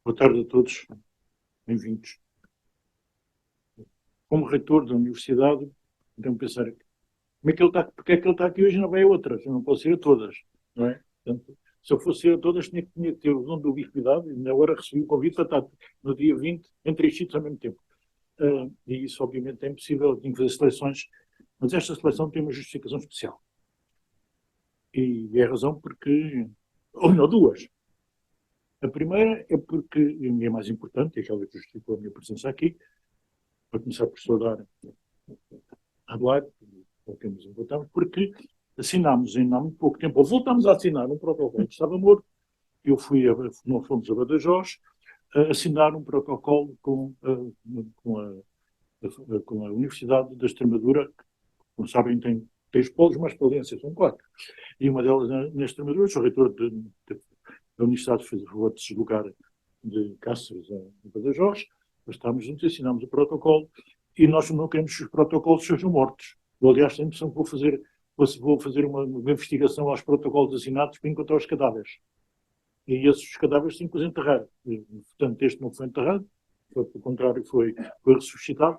Boa tarde a todos, bem-vindos. Como reitor da universidade, então pensar, como é que ele está, porque é que ele está aqui hoje e não vai a outras? Eu não posso ir a todas, não é? Portanto, se eu fosse ir a todas, tinha que ter o dom da ubiquidade e na hora recebi o convite para estar no dia 20 em três sítios ao mesmo tempo. E isso, obviamente, é impossível, eu tenho que fazer seleções, mas esta seleção tem uma justificação especial. E é a razão porque, ou melhor, duas. A primeira é porque, e é mais importante, é aquela que justificou a minha presença aqui, para começar por saudar Adelaide, com quem nos importamos, porque assinámos ainda há muito pouco tempo, ou voltámos a assinar um protocolo que estava morto, eu nós fomos a Badajoz, a assinar um protocolo com com a Universidade da Extremadura, que, como sabem, tem três polos, mas Valência são quatro. E uma delas na Extremadura, sou reitor da Universidade, fez o favor de se deslocar de Cáceres a Badajoz, nós estávamos juntos, assinámos o protocolo, e nós não queremos que os protocolos sejam mortos. Eu, aliás, tenho a impressão que vou fazer uma investigação aos protocolos assinados para encontrar os cadáveres. E esses cadáveres têm que os enterrar. E, portanto, este não foi enterrado, pelo contrário, foi ressuscitado,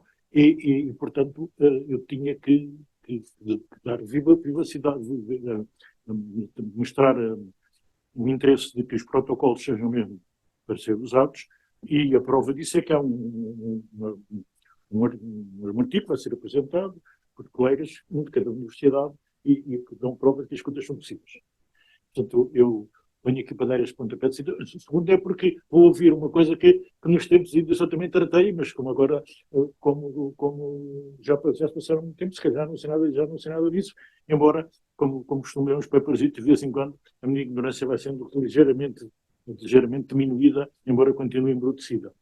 portanto, eu tinha que dar vivacidade, mostrar o interesse de que os protocolos sejam mesmo para ser usados, e a prova disso é que há um artigo que vai ser apresentado por colegas de cada universidade e que dão prova de que as coisas são possíveis. Portanto, eu venho aqui para dar este pontapé de saída. O segundo é porque vou ouvir uma coisa que nos tempos ainda eu também tratei, mas como agora, como já passaram muito tempo, se calhar já não sei nada disso, embora, como costumo ler uns paperzitos de vez em quando, a minha ignorância vai sendo ligeiramente diminuída, embora continue embrutecida.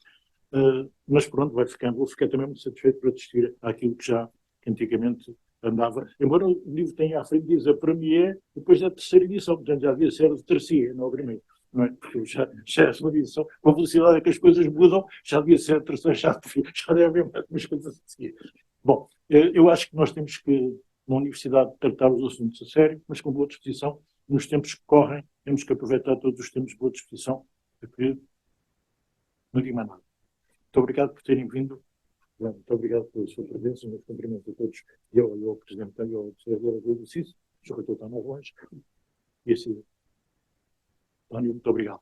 Mas pronto, vou ficar também muito satisfeito por assistir àquilo que antigamente andava. Embora o livro tenha à frente, diz a Premier, depois da terceira edição, portanto já devia ser de terceira, não a primeira. Não é? Porque já é a segunda edição, com a velocidade que as coisas mudam, já devia ser a terceira, já deve haver mais coisas a seguir. Bom, eu acho que nós temos que, na universidade, tratar os assuntos a sério, mas com boa disposição. Nos tempos que correm, temos que aproveitar todos os tempos de boa disposição, porque não digo mais nada. Muito obrigado por terem vindo. Muito obrigado pela sua presença. Meus cumprimentos a todos. Eu Presidente, e ao Senador do exercício. O Sr. Reitor está mais longe. E assim, António, muito obrigado.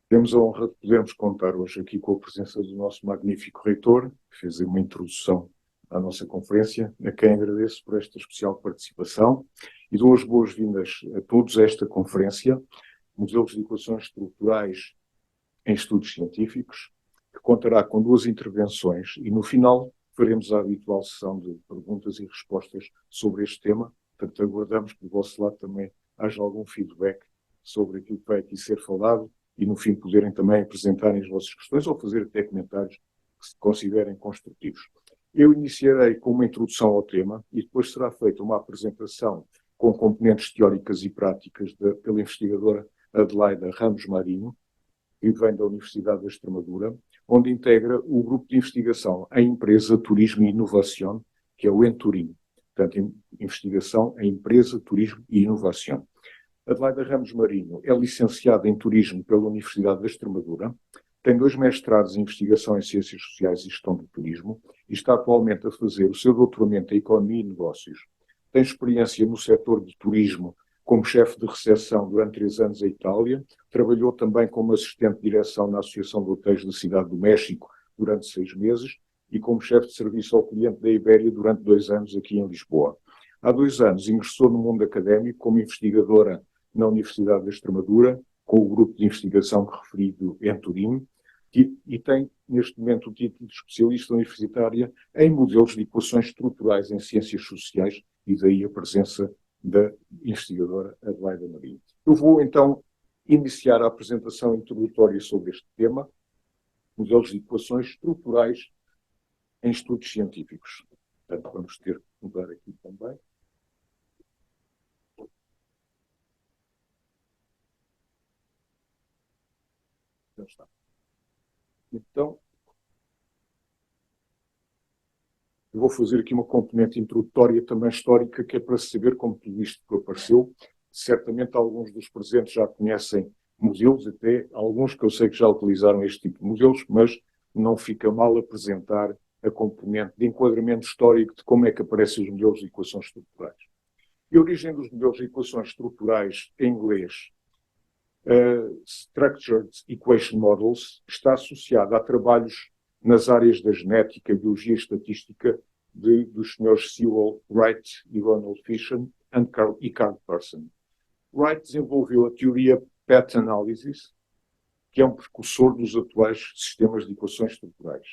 Temos a honra de podermos contar hoje aqui com a presença do nosso magnífico reitor, que fez uma introdução à nossa conferência, a quem agradeço por esta especial participação e dou as boas-vindas a todos a esta conferência, Modelos de Equações Estruturais em Estudos Científicos, que contará com duas intervenções e no final faremos a habitual sessão de perguntas e respostas sobre este tema. Portanto, aguardamos que do vosso lado também haja algum feedback sobre aquilo que vai aqui ser falado e no fim poderem também apresentarem as vossas questões ou fazer até comentários que se considerem construtivos. Eu iniciarei com uma introdução ao tema e depois será feita uma apresentação com componentes teóricas e práticas pela investigadora Adelaida Ramos Marinho, que vem da Universidade da Extremadura, onde integra o grupo de investigação em Empresa, Turismo e Inovação, que é o ENTURIM. Portanto, investigação em Empresa, Turismo e Inovação. Adelaida Ramos Marinho é licenciada em Turismo pela Universidade da Extremadura, tem 2 mestrados em Investigação em Ciências Sociais e Gestão do Turismo e está atualmente a fazer o seu doutoramento em Economia e Negócios. Tem experiência no setor de turismo como chefe de recepção durante 3 anos em Itália, trabalhou também como assistente de direção na Associação de Hotéis da Cidade do México durante 6 meses e como chefe de serviço ao cliente da Ibéria durante 2 anos aqui em Lisboa. Há 2 anos ingressou no mundo académico como investigadora na Universidade da Extremadura, com o grupo de investigação que referi do ENTURIM, e tem, neste momento, o título de especialista universitária em modelos de equações estruturais em ciências sociais, e daí a presença da investigadora Adelaida Marinho. Eu vou, então, iniciar a apresentação introdutória sobre este tema, modelos de equações estruturais em estudos científicos. Portanto, vamos ter que mudar aqui também. Já está. Então, Eu vou fazer aqui uma componente introdutória também histórica, que é para saber como tudo isto apareceu. Certamente alguns dos presentes já conhecem modelos, até alguns que eu sei que já utilizaram este tipo de modelos, mas não fica mal apresentar a componente de enquadramento histórico de como é que aparecem os modelos de equações estruturais. A origem dos modelos de equações estruturais em inglês, Structured Equation Models, está associada a trabalhos nas áreas da genética, biologia e estatística dos senhores Sewell Wright e Ronald Fisher e Carl Pearson. Wright desenvolveu a teoria Path Analysis, que é um precursor dos atuais sistemas de equações estruturais.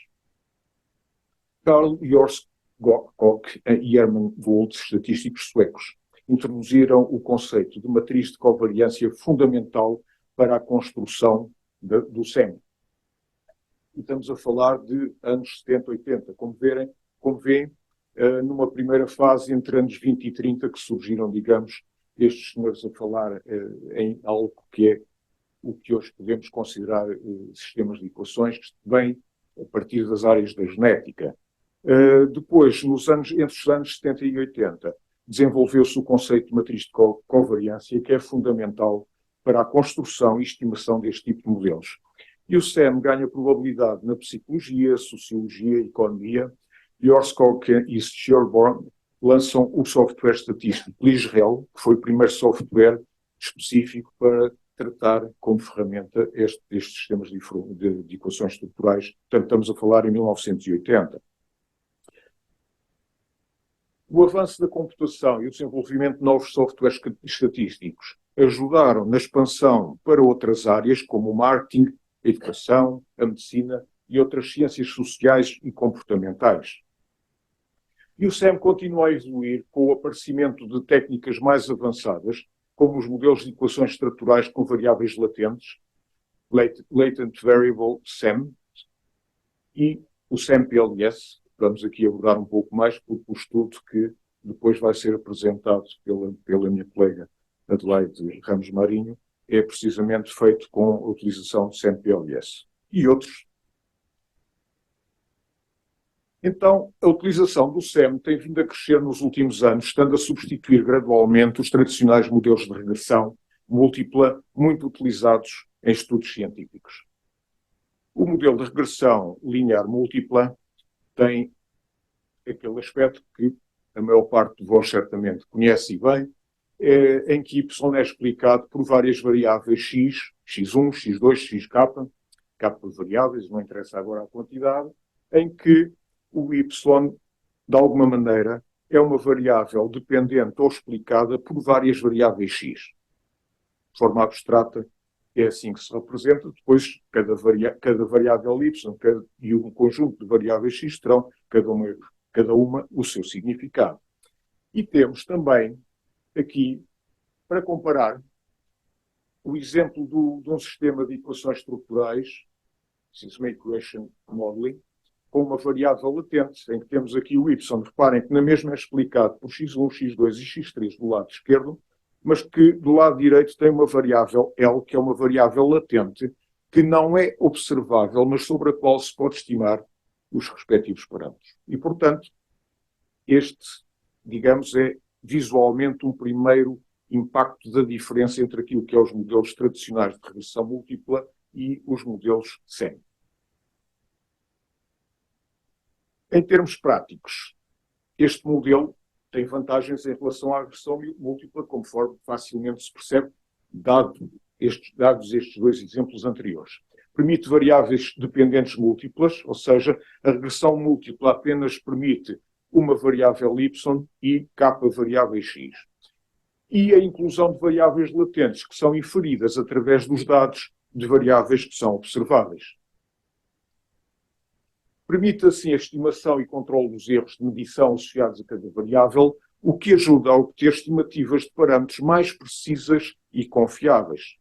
Carl Jorskog e Hermann Wald, estatísticos suecos, introduziram o conceito de matriz de covariância fundamental para a construção do SEM. E estamos a falar de anos 70, 80. Como veem, numa primeira fase, entre anos 20 e 30, que surgiram, digamos, estes senhores a falar em algo que é o que hoje podemos considerar sistemas de equações, que vêm a partir das áreas da genética. Depois, entre os anos 70 e 80, desenvolveu-se o conceito de matriz de covariância, que é fundamental para a construção e estimação deste tipo de modelos. E o SEM ganha probabilidade na psicologia, sociologia, economia. Jorskog e Sherborne lançam o software estatístico LISREL, que foi o primeiro software específico para tratar como ferramenta estes sistemas de equações estruturais. Portanto, estamos a falar em 1980. O avanço da computação e o desenvolvimento de novos softwares estatísticos ajudaram na expansão para outras áreas, como o marketing, a educação, a medicina e outras ciências sociais e comportamentais. E o SEM continua a evoluir com o aparecimento de técnicas mais avançadas, como os modelos de equações estruturais com variáveis latentes, Latent Variable SEM, e o SEM-PLS. Vamos aqui abordar um pouco mais, porque o estudo que depois vai ser apresentado pela minha colega Adelaide Ramos Marinho é precisamente feito com a utilização do SEM-PLS. E outros. Então, a utilização do SEM tem vindo a crescer nos últimos anos, estando a substituir gradualmente os tradicionais modelos de regressão múltipla, muito utilizados em estudos científicos. O modelo de regressão linear múltipla tem aquele aspecto que a maior parte de vós certamente conhece bem, em que y é explicado por várias variáveis x, x1, x2, xk, k variáveis, não interessa agora a quantidade, em que o y, de alguma maneira, é uma variável dependente ou explicada por várias variáveis x. De forma abstrata, é assim que se representa. Depois, cada variável y e um conjunto de variáveis x terão cada uma o seu significado. E temos também aqui, para comparar, o exemplo de um sistema de equações estruturais, System Equation Modeling, com uma variável latente, em que temos aqui o y. Reparem que na mesma é explicado por x1, x2 e x3 do lado esquerdo, mas que do lado direito tem uma variável L, que é uma variável latente, que não é observável, mas sobre a qual se pode estimar os respectivos parâmetros. E, portanto, este, digamos, é visualmente um primeiro impacto da diferença entre aquilo que é os modelos tradicionais de regressão múltipla e os modelos SEM. Em termos práticos, este modelo tem vantagens em relação à regressão múltipla, conforme facilmente se percebe, dados estes dois exemplos anteriores. Permite variáveis dependentes múltiplas, ou seja, a regressão múltipla apenas permite uma variável y e k variáveis x. E a inclusão de variáveis latentes, que são inferidas através dos dados de variáveis que são observáveis. Permite, assim, a estimação e controle dos erros de medição associados a cada variável, o que ajuda a obter estimativas de parâmetros mais precisas e confiáveis.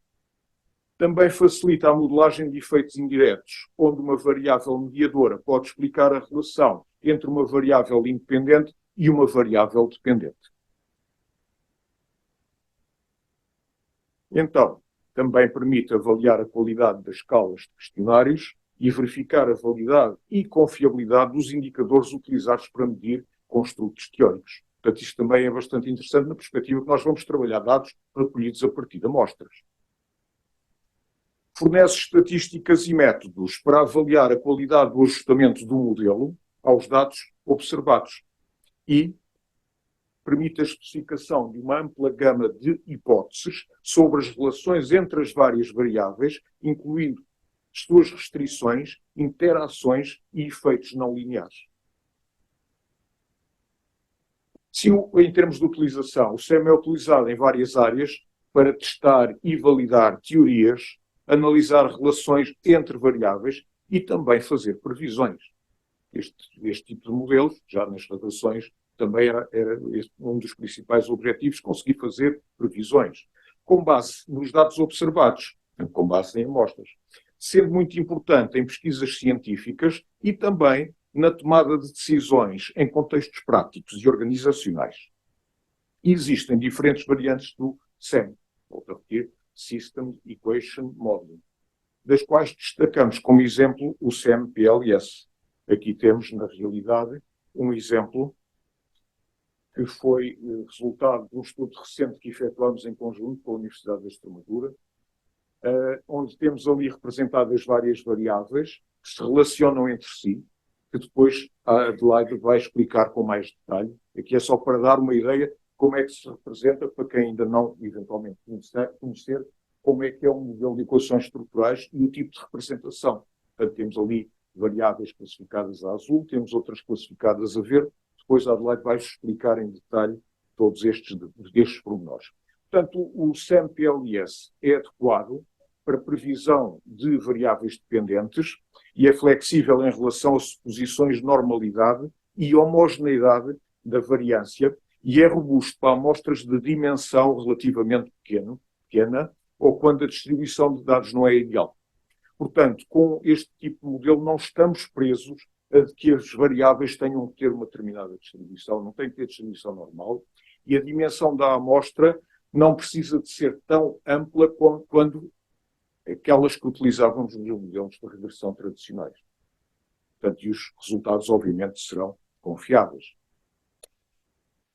Também facilita a modelagem de efeitos indiretos, onde uma variável mediadora pode explicar a relação entre uma variável independente e uma variável dependente. Então, também permite avaliar a qualidade das escalas de questionários e verificar a validade e confiabilidade dos indicadores utilizados para medir construtos teóricos. Portanto, isto também é bastante interessante na perspectiva que nós vamos trabalhar dados recolhidos a partir de amostras. Fornece estatísticas e métodos para avaliar a qualidade do ajustamento do modelo aos dados observados e permite a especificação de uma ampla gama de hipóteses sobre as relações entre as várias variáveis, incluindo as suas restrições, interações e efeitos não lineares. Em termos de utilização, o SEM é utilizado em várias áreas para testar e validar teorias, analisar relações entre variáveis e também fazer previsões. Este tipo de modelos, já nas redações, também era um dos principais objetivos, conseguir fazer previsões, com base nos dados observados, com base em amostras, sendo muito importante em pesquisas científicas e também na tomada de decisões em contextos práticos e organizacionais. E existem diferentes variantes do SEM, volto a repetir, System Equation Modeling, das quais destacamos como exemplo o SEM-PLS. Aqui temos, na realidade, um exemplo que foi resultado de um estudo recente que efetuamos em conjunto com a Universidade da Extremadura, onde temos ali representadas várias variáveis que se relacionam entre si, que depois a Adelaide vai explicar com mais detalhe. Aqui é só para dar uma ideia como é que se representa, para quem ainda não, eventualmente, conhecer como é que é um modelo de equações estruturais e o tipo de representação. Portanto, temos ali variáveis classificadas a azul, temos outras classificadas a verde. Depois a Adelaide vai explicar em detalhe todos estes pormenores. Portanto, o SEM-PLS é adequado para previsão de variáveis dependentes e é flexível em relação a suposições de normalidade e homogeneidade da variância e é robusto para amostras de dimensão relativamente pequena ou quando a distribuição de dados não é ideal. Portanto, com este tipo de modelo não estamos presos a que as variáveis tenham que ter uma determinada distribuição, não tem que ter distribuição normal, e a dimensão da amostra não precisa de ser tão ampla quando aquelas que utilizávamos nos modelos de regressão tradicionais. Portanto, e os resultados, obviamente, serão confiáveis.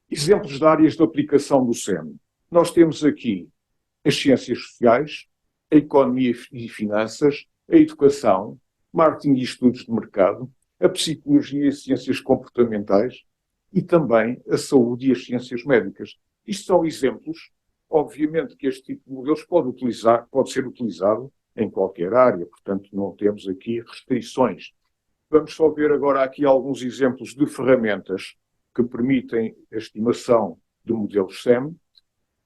Exemplos de áreas de aplicação do SEM. Nós temos aqui as ciências sociais, a economia e finanças, a educação, marketing e estudos de mercado, a psicologia e ciências comportamentais e também a saúde e as ciências médicas. Isto são exemplos, obviamente, que este tipo de modelos pode ser utilizado em qualquer área, portanto não temos aqui restrições. Vamos só ver agora aqui alguns exemplos de ferramentas que permitem a estimação de modelos SEM.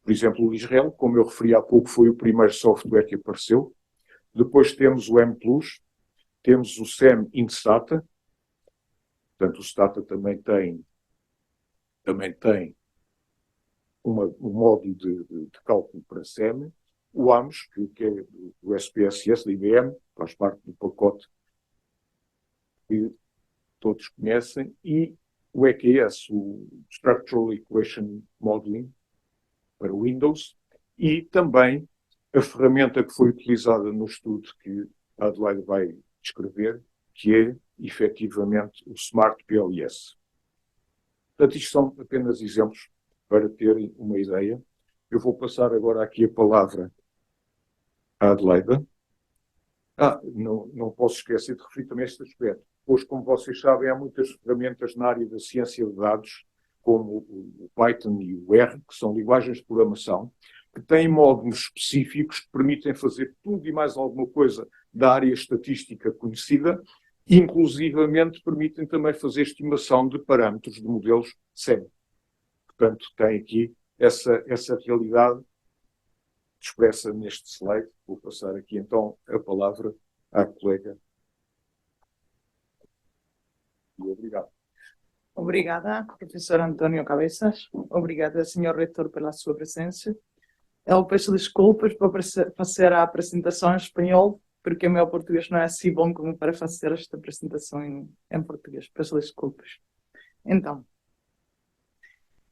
Por exemplo, o Israel, como eu referi há pouco, foi o primeiro software que apareceu. Depois temos o M+, temos o SEM Instata. Portanto, o Stata também tem um módulo de cálculo para SEM. O AMS, que é do SPSS, da IBM, faz parte do pacote que todos conhecem. E o EQS, o Structural Equation Modeling, para Windows. E também a ferramenta que foi utilizada no estudo que a Adelaide vai descrever, que é, efetivamente, o Smart PLS. Portanto, isto são apenas exemplos para terem uma ideia. Eu vou passar agora aqui a palavra à Adelaide. Não posso esquecer de referir também este aspecto. Pois, como vocês sabem, há muitas ferramentas na área da ciência de dados, como o Python e o R, que são linguagens de programação, que têm módulos específicos que permitem fazer tudo e mais alguma coisa da área estatística conhecida, e inclusivamente permitem também fazer estimação de parâmetros de modelos SEM. Portanto, tem aqui essa realidade expressa neste slide. Vou passar aqui então a palavra à colega. E obrigado. Obrigada, professor António Cabeças. Obrigada, senhor reitor, pela sua presença. Eu peço desculpas por fazer a apresentação em espanhol, porque o meu português não é assim bom como para fazer esta apresentação em português. Peço desculpas. Então,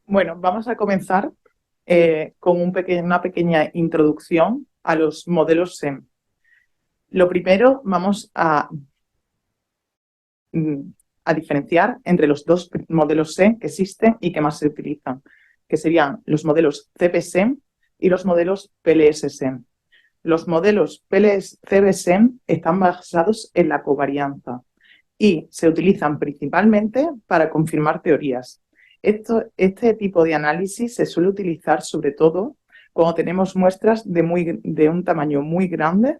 bueno, vamos a comenzar con una pequeña introducción a los modelos SEM. Lo primero, vamos a a diferenciar entre los dos modelos SEM que existen y que más se utilizan, que serían los modelos CPSEM y los modelos PLS-SEM. Los modelos CPSEM están basados en la covarianza y se utilizan principalmente para confirmar teorías. Este tipo de análisis se suele utilizar sobre todo cuando tenemos muestras de un tamaño muy grande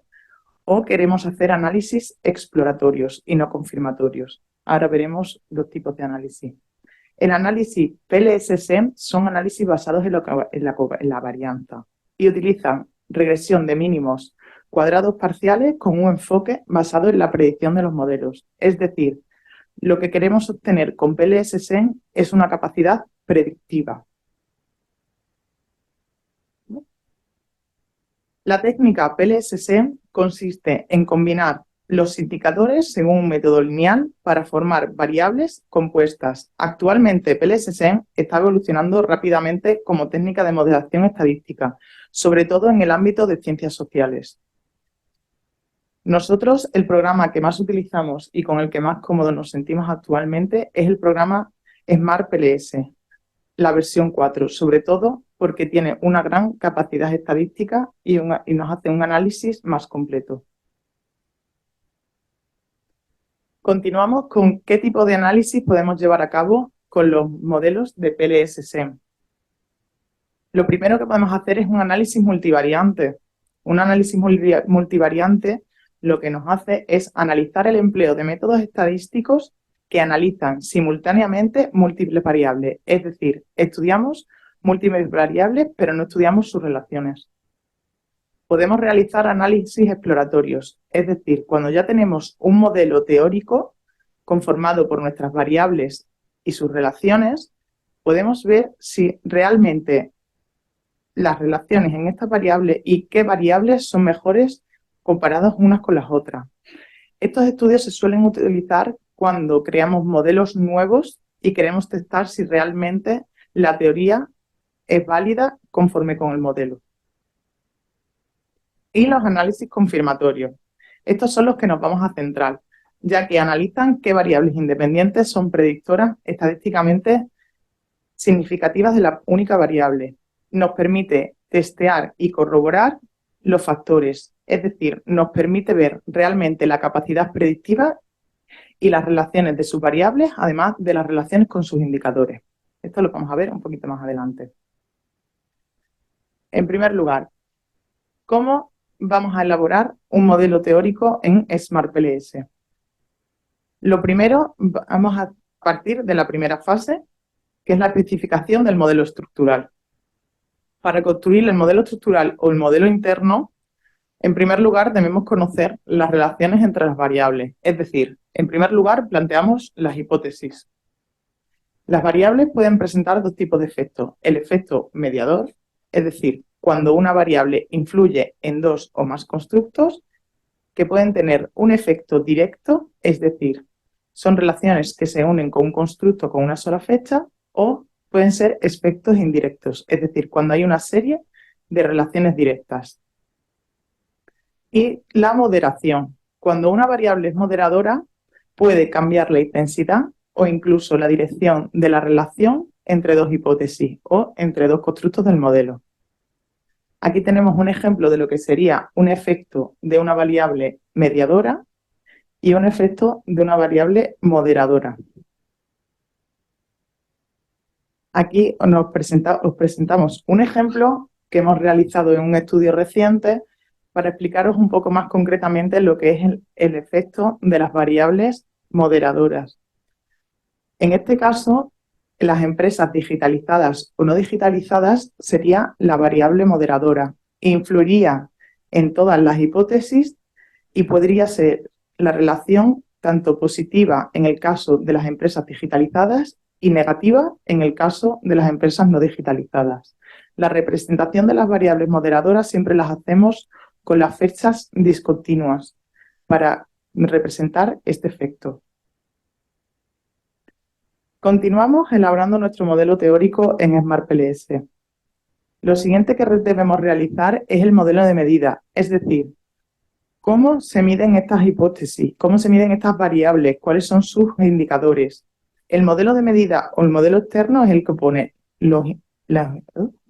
o queremos hacer análisis exploratorios y no confirmatorios. Ahora veremos los tipos de análisis. El análisis PLS-SEM son análisis basados en la varianza y utilizan regresión de mínimos cuadrados parciales con un enfoque basado en la predicción de los modelos. Es decir, lo que queremos obtener con PLS-SEM es una capacidad predictiva. La técnica PLS-SEM consiste en combinar los indicadores según un método lineal para formar variables compuestas. Actualmente PLS-SEM está evolucionando rápidamente como técnica de modelación estadística, sobre todo en el ámbito de ciencias sociales. Nosotros, el programa que más utilizamos y con el que más cómodos nos sentimos actualmente es el programa SmartPLS, la versión 4, sobre todo porque tiene una gran capacidad estadística y nos hace un análisis más completo. Continuamos con qué tipo de análisis podemos llevar a cabo con los modelos de PLS-SEM. Lo primero que podemos hacer es un análisis multivariante. Un análisis multivariante lo que nos hace es analizar el empleo de métodos estadísticos que analizan simultáneamente múltiples variables. Es decir, estudiamos múltiples variables, pero no estudiamos sus relaciones. Podemos realizar análisis exploratorios, es decir, cuando ya tenemos un modelo teórico conformado por nuestras variables y sus relaciones, podemos ver si realmente las relaciones en estas variables y qué variables son mejores comparadas unas con las otras. Estos estudios se suelen utilizar cuando creamos modelos nuevos y queremos testar si realmente la teoría es válida conforme con el modelo. Y los análisis confirmatorios. Estos son los que nos vamos a centrar, ya que analizan qué variables independientes son predictoras estadísticamente significativas de la única variable. Nos permite testear y corroborar los factores, es decir, nos permite ver realmente la capacidad predictiva y las relaciones de sus variables, además de las relaciones con sus indicadores. Esto lo vamos a ver un poquito más adelante. En primer lugar, ¿cómo vamos a elaborar un modelo teórico en SmartPLS? Lo primero, vamos a partir de la primera fase, que es la especificación del modelo estructural. Para construir el modelo estructural o el modelo interno, en primer lugar debemos conocer las relaciones entre las variables. Es decir, en primer lugar planteamos las hipótesis. Las variables pueden presentar dos tipos de efectos. El efecto mediador, es decir, cuando una variable influye en dos o más constructos, que pueden tener un efecto directo, es decir, son relaciones que se unen con un constructo con una sola fecha, o pueden ser efectos indirectos, es decir, cuando hay una serie de relaciones directas. Y la moderación, cuando una variable es moderadora, puede cambiar la intensidad o incluso la dirección de la relación entre dos hipótesis o entre dos constructos del modelo. Aquí tenemos un ejemplo de lo que sería un efecto de una variable mediadora y un efecto de una variable moderadora. Aquí os presentamos un ejemplo que hemos realizado en un estudio reciente para explicaros un poco más concretamente lo que es el efecto de las variables moderadoras. En este caso, las empresas digitalizadas o no digitalizadas sería la variable moderadora. Influiría en todas las hipótesis y podría ser la relación tanto positiva en el caso de las empresas digitalizadas y negativa en el caso de las empresas no digitalizadas. La representación de las variables moderadoras siempre las hacemos con las fechas discontinuas para representar este efecto. Continuamos elaborando nuestro modelo teórico en SmartPLS. Lo siguiente que debemos realizar es el modelo de medida, es decir, ¿Cómo se miden estas hipótesis? ¿Cómo se miden estas variables? ¿Cuáles son sus indicadores? El modelo de medida o el modelo externo es el que pone los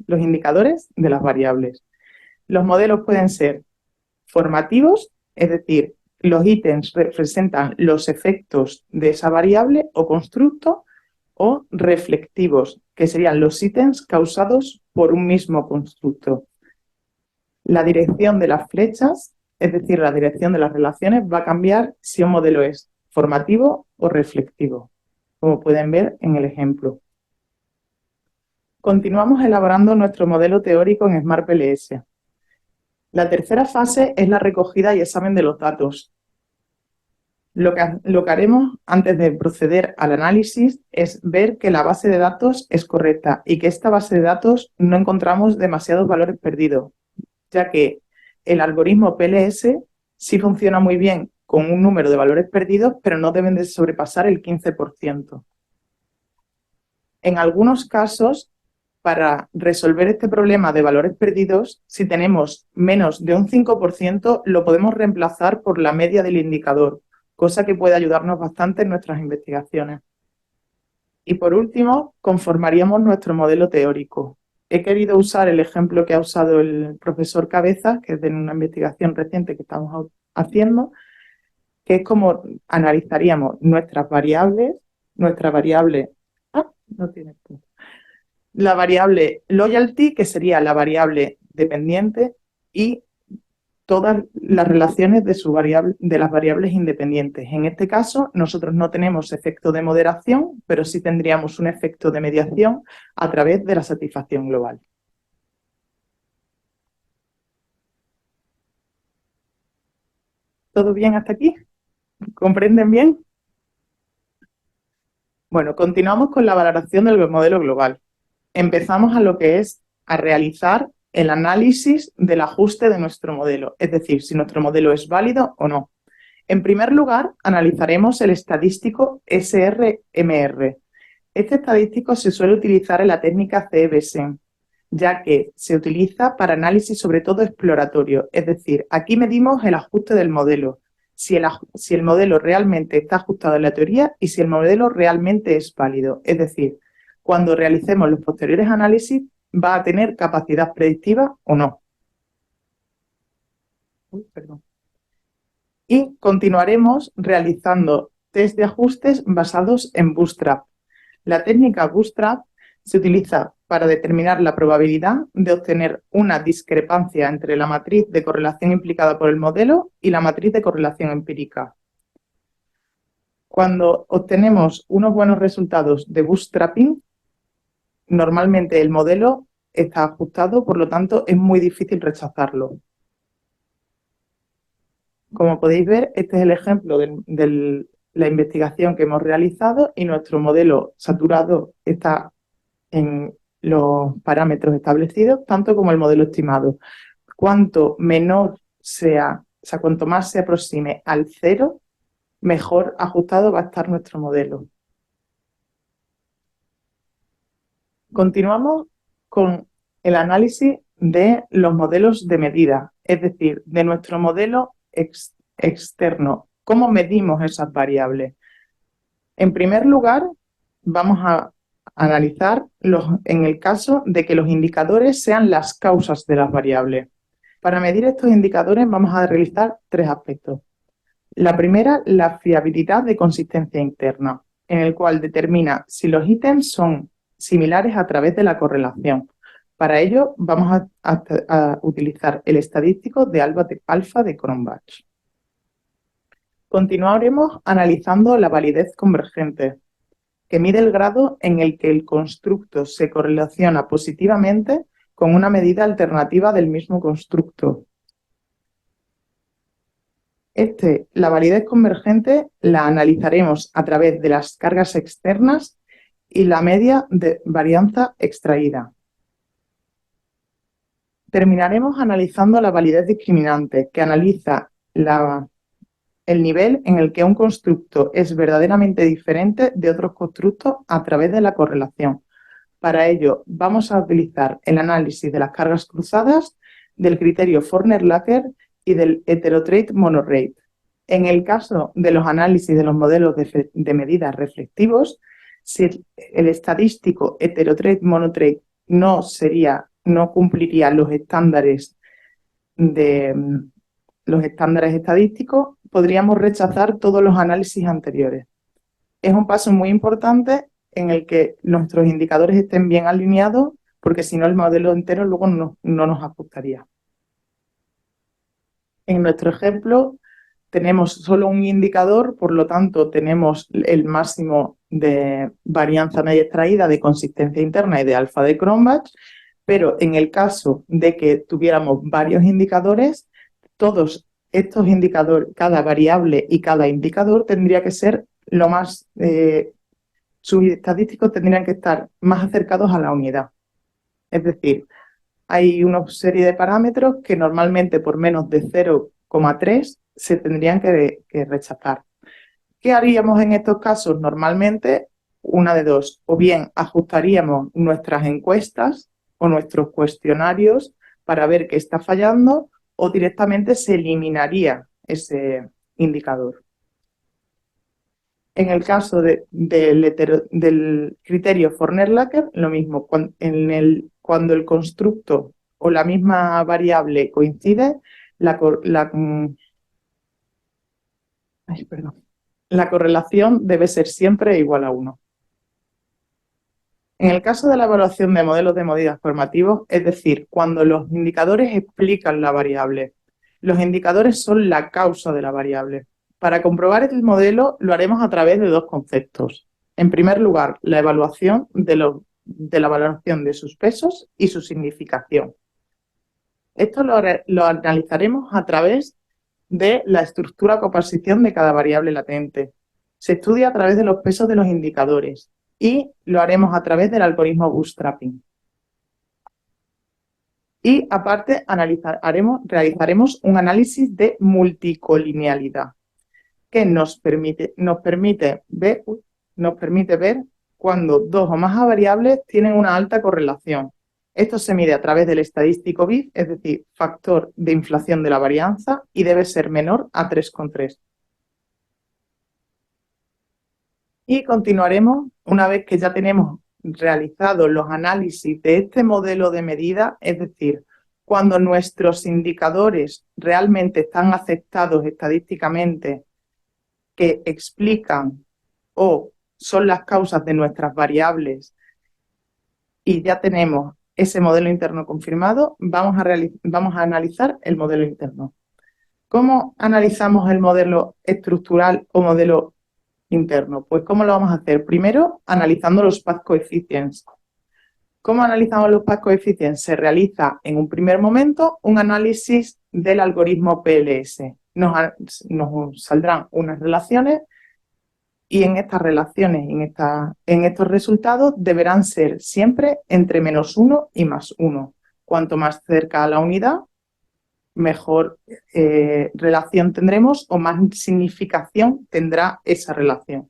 indicadores de las variables. Los modelos pueden ser formativos, es decir, los ítems representan los efectos de esa variable o constructo, o reflectivos, que serían los ítems causados por un mismo constructo. La dirección de las flechas, es decir, la dirección de las relaciones, va a cambiar si un modelo es formativo o reflectivo, como pueden ver en el ejemplo. Continuamos elaborando nuestro modelo teórico en SmartPLS. La tercera fase es la recogida y examen de los datos. Lo que haremos antes de proceder al análisis es ver que la base de datos es correcta y que esta base de datos no encontramos demasiados valores perdidos, ya que el algoritmo PLS sí funciona muy bien con un número de valores perdidos, pero no deben de sobrepasar el 15%. En algunos casos, para resolver este problema de valores perdidos, si tenemos menos de un 5%, lo podemos reemplazar por la media del indicador, cosa que puede ayudarnos bastante en nuestras investigaciones. Y por último, conformaríamos nuestro modelo teórico. He querido usar el ejemplo que ha usado el profesor Cabezas, que es de una investigación reciente que estamos haciendo, que es como analizaríamos nuestras variables, la variable loyalty, que sería la variable dependiente, y todas las relaciones de las variables independientes. En este caso, nosotros no tenemos efecto de moderación, pero sí tendríamos un efecto de mediación a través de la satisfacción global. ¿Todo bien hasta aquí? ¿Comprenden bien? Bueno, continuamos con la valoración del modelo global. Empezamos a lo que es a realizar el análisis del ajuste de nuestro modelo, es decir, si nuestro modelo es válido o no. En primer lugar, analizaremos el estadístico SRMR. Este estadístico se suele utilizar en la técnica CEBSEM, ya que se utiliza para análisis sobre todo exploratorio, es decir, aquí medimos el ajuste del modelo, si el modelo realmente está ajustado en la teoría y si el modelo realmente es válido, es decir, cuando realicemos los posteriores análisis va a tener capacidad predictiva o no. Y continuaremos realizando test de ajustes basados en Bootstrap. La técnica Bootstrap se utiliza para determinar la probabilidad de obtener una discrepancia entre la matriz de correlación implicada por el modelo y la matriz de correlación empírica. Cuando obtenemos unos buenos resultados de bootstrapping, normalmente el modelo está ajustado, por lo tanto es muy difícil rechazarlo. Como podéis ver, este es el ejemplo de la investigación que hemos realizado y nuestro modelo saturado está en los parámetros establecidos, tanto como el modelo estimado. Cuanto menor sea, cuanto más se aproxime al 0, mejor ajustado va a estar nuestro modelo. Continuamos con el análisis de los modelos de medida, es decir, de nuestro modelo externo. ¿Cómo medimos esas variables? En primer lugar, vamos a analizar en el caso de que los indicadores sean las causas de las variables. Para medir estos indicadores vamos a realizar tres aspectos. La primera, la fiabilidad de consistencia interna, en el cual determina si los ítems son similares a través de la correlación. Para ello vamos a utilizar el estadístico de alfa de Cronbach. Continuaremos analizando la validez convergente, que mide el grado en el que el constructo se correlaciona positivamente con una medida alternativa del mismo constructo. La validez convergente la analizaremos a través de las cargas externas y la media de varianza extraída. Terminaremos analizando la validez discriminante, que analiza el nivel en el que un constructo es verdaderamente diferente de otros constructos a través de la correlación. Para ello, vamos a utilizar el análisis de las cargas cruzadas del criterio Forner-Lacker y del heterotrait monorate. En el caso de los análisis de los modelos de medidas reflectivos, si el estadístico heterotrait monotrait no cumpliría los estándares estadísticos, podríamos rechazar todos los análisis anteriores. Es un paso muy importante en el que nuestros indicadores estén bien alineados, porque si no el modelo entero luego no nos ajustaría. En nuestro ejemplo tenemos solo un indicador, por lo tanto tenemos el máximo de varianza media extraída, de consistencia interna y de alfa de Cronbach, pero en el caso de que tuviéramos varios indicadores, todos estos indicadores, cada variable y cada indicador tendría que ser sus estadísticos tendrían que estar más acercados a la unidad. Es decir, hay una serie de parámetros que normalmente por menos de 0,3 se tendrían que rechazar. ¿Qué haríamos en estos casos? Normalmente, una de dos, o bien ajustaríamos nuestras encuestas o nuestros cuestionarios para ver qué está fallando, o directamente se eliminaría ese indicador. En el caso del criterio Forner-Lacker, lo mismo. Cuando el constructo o la misma variable coincide, la correlación debe ser siempre igual a 1. En el caso de la evaluación de modelos de medidas formativos, es decir, cuando los indicadores explican la variable, los indicadores son la causa de la variable. Para comprobar el modelo lo haremos a través de dos conceptos. En primer lugar, la evaluación de la valoración de sus pesos y su significación. Esto lo analizaremos a través de la estructura o composición de cada variable latente. Se estudia a través de los pesos de los indicadores y lo haremos a través del algoritmo bootstrapping. Y aparte realizaremos un análisis de multicolinealidad que nos permite ver cuando dos o más variables tienen una alta correlación. Esto se mide a través del estadístico BIF, es decir, factor de inflación de la varianza, y debe ser menor a 3,3. Y continuaremos una vez que ya tenemos realizados los análisis de este modelo de medida, es decir, cuando nuestros indicadores realmente están aceptados estadísticamente, que explican o son las causas de nuestras variables, y ya tenemos ese modelo interno confirmado, vamos a analizar el modelo interno. ¿Cómo analizamos el modelo estructural o modelo interno? Pues ¿cómo lo vamos a hacer? Primero, analizando los path coefficients. ¿Cómo analizamos los path coefficients? Se realiza en un primer momento un análisis del algoritmo PLS. Nos saldrán unas relaciones y en estas relaciones, en estos resultados, deberán ser siempre entre -1 y +1. Cuanto más cerca a la unidad, mejor relación tendremos o más significación tendrá esa relación.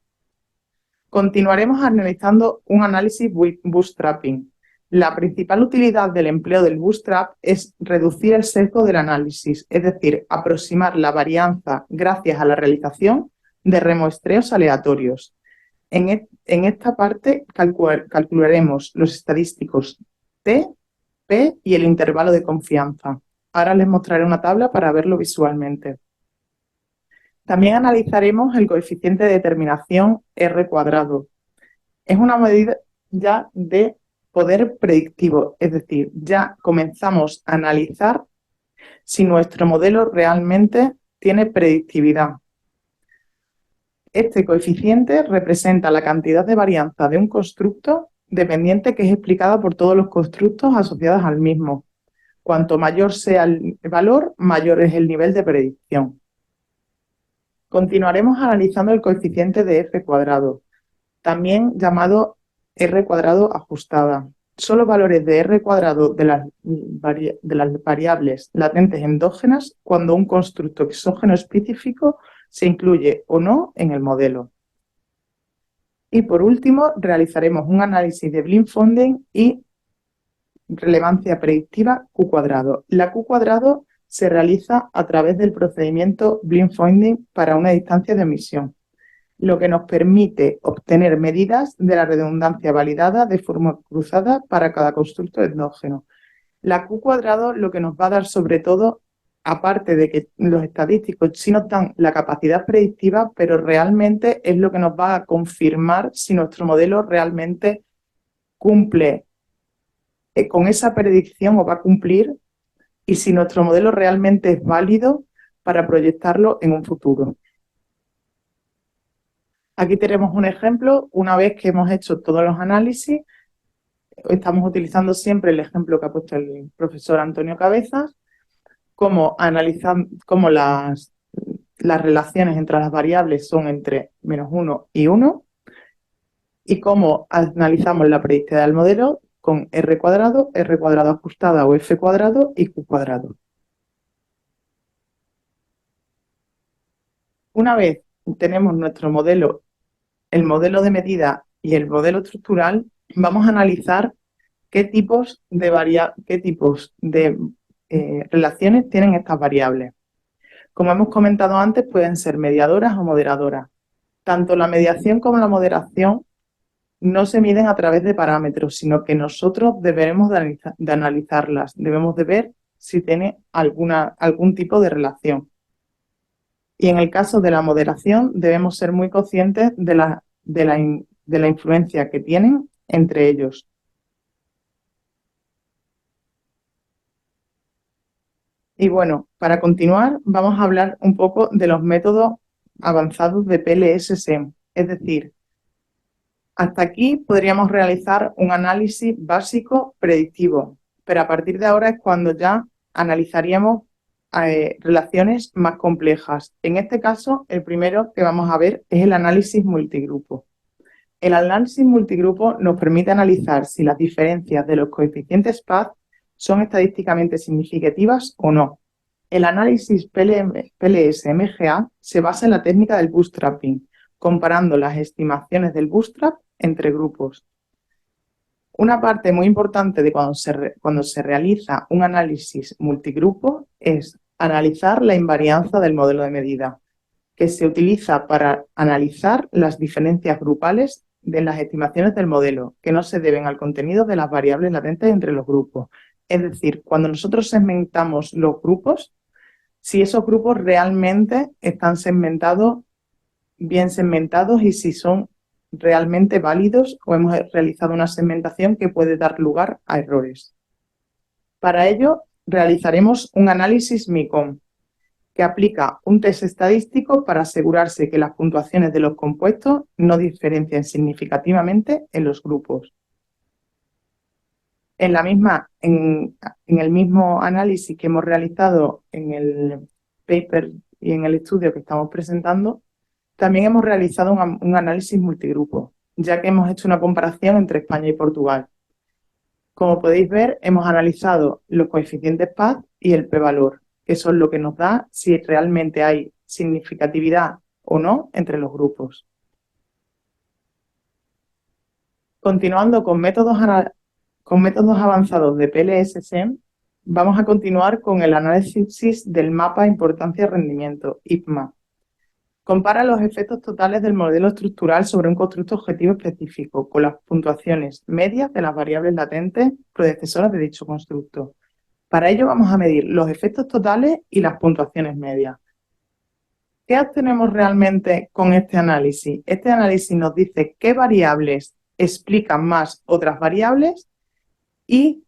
Continuaremos analizando un análisis bootstrapping. La principal utilidad del empleo del bootstrap es reducir el sesgo del análisis, es decir, aproximar la varianza gracias a la realización de remuestreos aleatorios. En esta parte calcularemos los estadísticos T, P y el intervalo de confianza. Ahora les mostraré una tabla para verlo visualmente. También analizaremos el coeficiente de determinación R². Es una medida ya de poder predictivo, es decir, ya comenzamos a analizar si nuestro modelo realmente tiene predictividad. Este coeficiente representa la cantidad de varianza de un constructo dependiente que es explicada por todos los constructos asociados al mismo. Cuanto mayor sea el valor, mayor es el nivel de predicción. Continuaremos analizando el coeficiente de F², también llamado R² ajustada. Son los valores de R² de las variables latentes endógenas cuando un constructo exógeno específico se incluye o no en el modelo. Y por último, realizaremos un análisis de blindfolding y relevancia predictiva Q². La Q² se realiza a través del procedimiento Blind Finding para una distancia de emisión, lo que nos permite obtener medidas de la redundancia validada de forma cruzada para cada constructo endógeno. La Q cuadrado lo que nos va a dar sobre todo, aparte de que los estadísticos sí nos dan la capacidad predictiva, pero realmente es lo que nos va a confirmar si nuestro modelo realmente cumple con esa predicción o va a cumplir, y si nuestro modelo realmente es válido para proyectarlo en un futuro. Aquí tenemos un ejemplo. Una vez que hemos hecho todos los análisis, estamos utilizando siempre el ejemplo que ha puesto el profesor Antonio Cabezas, cómo las relaciones entre las variables son entre -1 y 1, y cómo analizamos la predictividad del modelo con R cuadrado ajustada o F cuadrado y Q cuadrado. Una vez tenemos nuestro modelo, el modelo de medida y el modelo estructural, vamos a analizar qué tipos de relaciones tienen estas variables. Como hemos comentado antes, pueden ser mediadoras o moderadoras. Tanto la mediación como la moderación no se miden a través de parámetros, sino que nosotros deberemos de analizarlas, debemos de ver si tiene algún tipo de relación. Y en el caso de la moderación debemos ser muy conscientes de la influencia que tienen entre ellos. Y bueno, para continuar vamos a hablar un poco de los métodos avanzados de PLS-SEM, es decir, hasta aquí podríamos realizar un análisis básico predictivo, pero a partir de ahora es cuando ya analizaríamos relaciones más complejas. En este caso, el primero que vamos a ver es el análisis multigrupo. El análisis multigrupo nos permite analizar si las diferencias de los coeficientes PAD son estadísticamente significativas o no. El análisis PLS-MGA se basa en la técnica del bootstrapping, comparando las estimaciones del bootstrap entre grupos. Una parte muy importante de cuando se realiza un análisis multigrupo es analizar la invarianza del modelo de medida, que se utiliza para analizar las diferencias grupales de las estimaciones del modelo, que no se deben al contenido de las variables latentes entre los grupos. Es decir, cuando nosotros segmentamos los grupos, si esos grupos realmente están bien segmentados y si son realmente válidos o hemos realizado una segmentación que puede dar lugar a errores. Para ello, realizaremos un análisis MICOM, que aplica un test estadístico para asegurarse que las puntuaciones de los compuestos no diferencian significativamente en los grupos. En el mismo análisis que hemos realizado en el paper y en el estudio que estamos presentando, también hemos realizado un análisis multigrupo, ya que hemos hecho una comparación entre España y Portugal. Como podéis ver, hemos analizado los coeficientes PAD y el p-valor, que son lo que nos da si realmente hay significatividad o no entre los grupos. Continuando con métodos avanzados de PLS-SEM, vamos a continuar con el análisis del mapa importancia-rendimiento, IPMA. Compara los efectos totales del modelo estructural sobre un constructo objetivo específico con las puntuaciones medias de las variables latentes predecesoras de dicho constructo. Para ello vamos a medir los efectos totales y las puntuaciones medias. ¿Qué obtenemos realmente con este análisis? Este análisis nos dice qué variables explican más otras variables y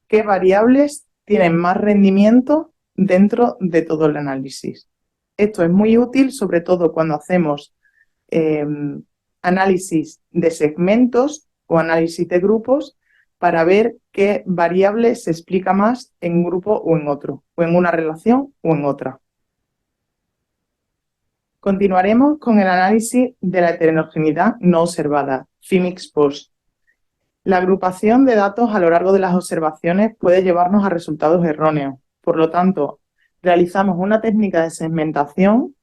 qué variables tienen más rendimiento dentro de todo el análisis. Esto es muy útil, sobre todo cuando hacemos análisis de segmentos o análisis de grupos, para ver qué variable se explica más en un grupo o en otro, o en una relación o en otra. Continuaremos con el análisis de la heterogeneidad no observada, FIMIX-POST. La agrupación de datos a lo largo de las observaciones puede llevarnos a resultados erróneos. Por lo tanto, realizamos una técnica de segmentación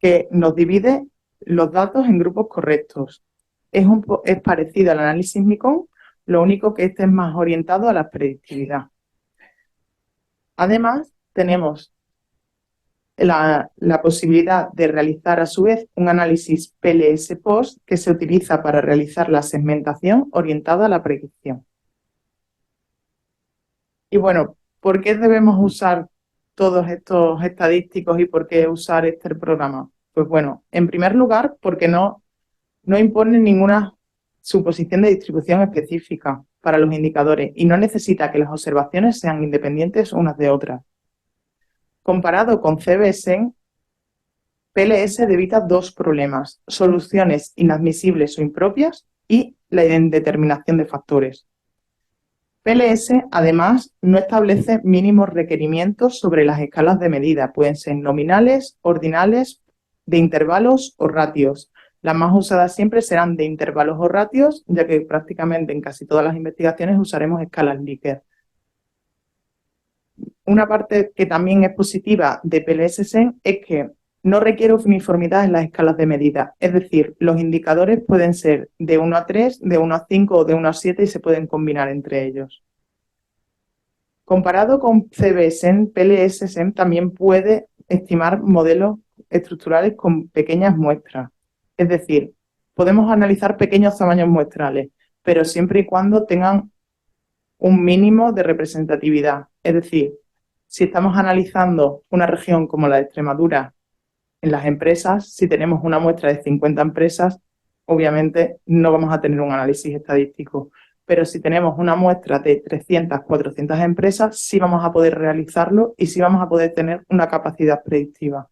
que nos divide los datos en grupos correctos. Es parecido al análisis MICOM, lo único que este es más orientado a la predictividad. Además, tenemos la posibilidad de realizar a su vez un análisis PLS post que se utiliza para realizar la segmentación orientada a la predicción. Y bueno, ¿por qué debemos usar todos estos estadísticos y por qué usar este programa? Pues bueno, en primer lugar, porque no impone ninguna suposición de distribución específica para los indicadores y no necesita que las observaciones sean independientes unas de otras. Comparado con CBSEN, PLS evita dos problemas: soluciones inadmisibles o impropias y la indeterminación de factores. PLS, además, no establece mínimos requerimientos sobre las escalas de medida. Pueden ser nominales, ordinales, de intervalos o ratios. Las más usadas siempre serán de intervalos o ratios, ya que prácticamente en casi todas las investigaciones usaremos escalas Likert. Una parte que también es positiva de PLS-SEN es que no requiere uniformidad en las escalas de medida. Es decir, los indicadores pueden ser de 1 a 3, de 1 a 5 o de 1 a 7 y se pueden combinar entre ellos. Comparado con CBSEN, PLS-SEN también puede estimar modelos estructurales con pequeñas muestras. Es decir, podemos analizar pequeños tamaños muestrales, pero siempre y cuando tengan un mínimo de representatividad. Es decir, si estamos analizando una región como la de Extremadura en las empresas, si tenemos una muestra de 50 empresas, obviamente no vamos a tener un análisis estadístico. Pero si tenemos una muestra de 300, 400 empresas, sí vamos a poder realizarlo y sí vamos a poder tener una capacidad predictiva.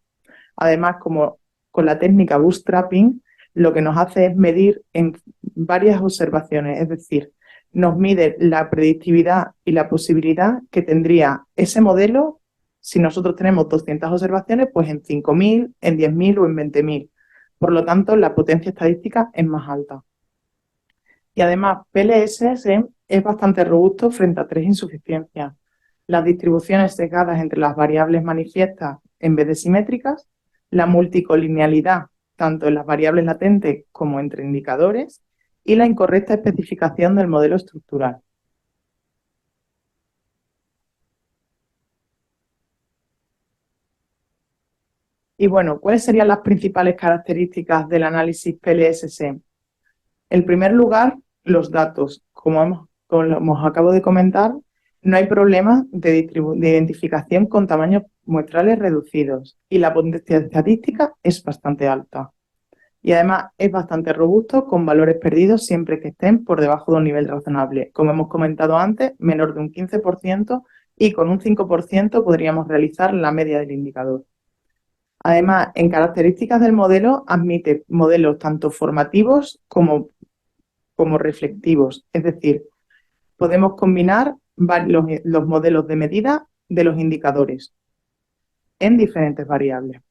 Además, como con la técnica bootstrapping, lo que nos hace es medir en varias observaciones, es decir, nos mide la predictividad y la posibilidad que tendría ese modelo si nosotros tenemos 200 observaciones, pues en 5.000, en 10.000 o en 20.000. Por lo tanto, la potencia estadística es más alta. Y además, PLS-SEN es bastante robusto frente a tres insuficiencias: las distribuciones sesgadas entre las variables manifiestas en vez de simétricas, la multicolinealidad tanto en las variables latentes como entre indicadores y la incorrecta especificación del modelo estructural. Y bueno, ¿cuáles serían las principales características del análisis PLS-SEN? En primer lugar, los datos. Como acabo de comentar, no hay problema de identificación con tamaños muestrales reducidos y la potencia estadística es bastante alta. Y además es bastante robusto con valores perdidos siempre que estén por debajo de un nivel razonable. Como hemos comentado antes, menor de un 15% y con un 5% podríamos realizar la media del indicador. Además, en características del modelo, admite modelos tanto formativos como reflectivos. Es decir, podemos combinar los modelos de medida de los indicadores en diferentes variables.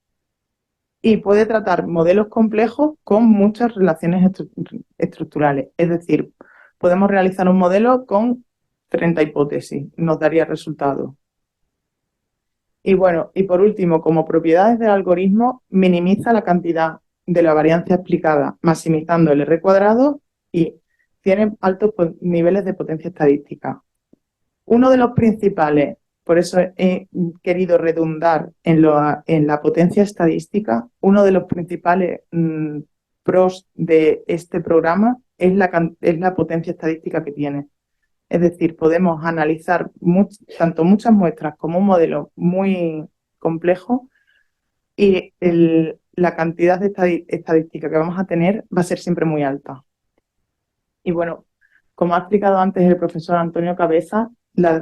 Y puede tratar modelos complejos con muchas relaciones estructurales. Es decir, podemos realizar un modelo con 30 hipótesis, nos daría resultado. Y bueno, y por último, como propiedades del algoritmo, minimiza la cantidad de la varianza explicada, maximizando el R cuadrado y tiene altos niveles de potencia estadística. Uno de los principales, por eso he querido redundar en la potencia estadística, uno de los principales pros de este programa es la potencia estadística que tiene. Es decir, podemos analizar tanto muchas muestras como un modelo muy complejo y la cantidad de estadística que vamos a tener va a ser siempre muy alta. Y bueno, como ha explicado antes el profesor Antonio Cabeza,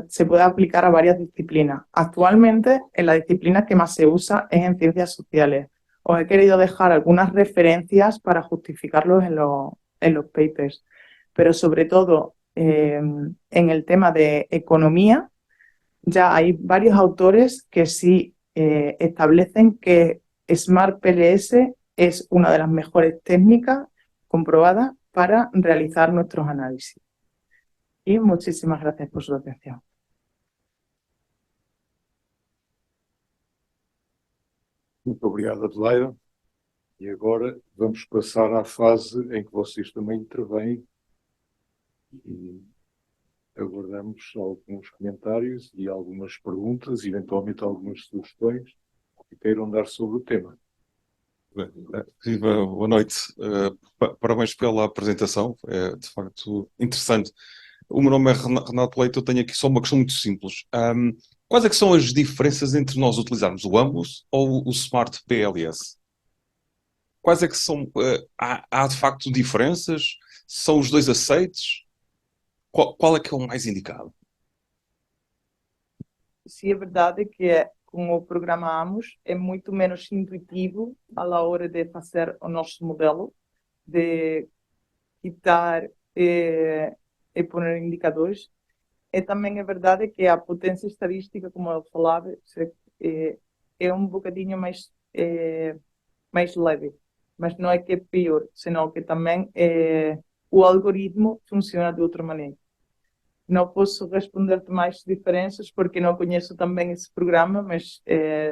se puede aplicar a varias disciplinas. Actualmente, en las disciplinas que más se usa es en ciencias sociales. Os he querido dejar algunas referencias para justificarlos en los papers, pero sobre todo en el tema de economía, ya hay varios autores que sí establecen que Smart PLS es una de las mejores técnicas comprobadas para realizar nuestros análisis. Y muchísimas gracias por su atención. Muito obrigado, Adelaida. E agora vamos passar à fase em que vocês também intervêm e Aguardamos alguns comentários e algumas perguntas, eventualmente algumas sugestões que queiram dar sobre o tema. Viva, boa noite. Parabéns pela apresentação, é de facto interessante. O meu nome é Renato Leite, eu tenho aqui só uma questão muito simples. Quais é que são as diferenças entre nós utilizarmos o Ambus ou o Smart PLS? Quais é que são? Há de facto diferenças? São os dois aceites? Qual é que é o mais indicado? Sim, é verdade que com o programa Amos é muito menos intuitivo à hora de fazer o nosso modelo, de quitar e pôr indicadores. E também é verdade que a potência estadística, como eu falava, é um bocadinho mais leve. Mas não é que é pior, senão que também o algoritmo funciona de outra maneira. Não posso responder-te mais diferenças porque não conheço também esse programa, mas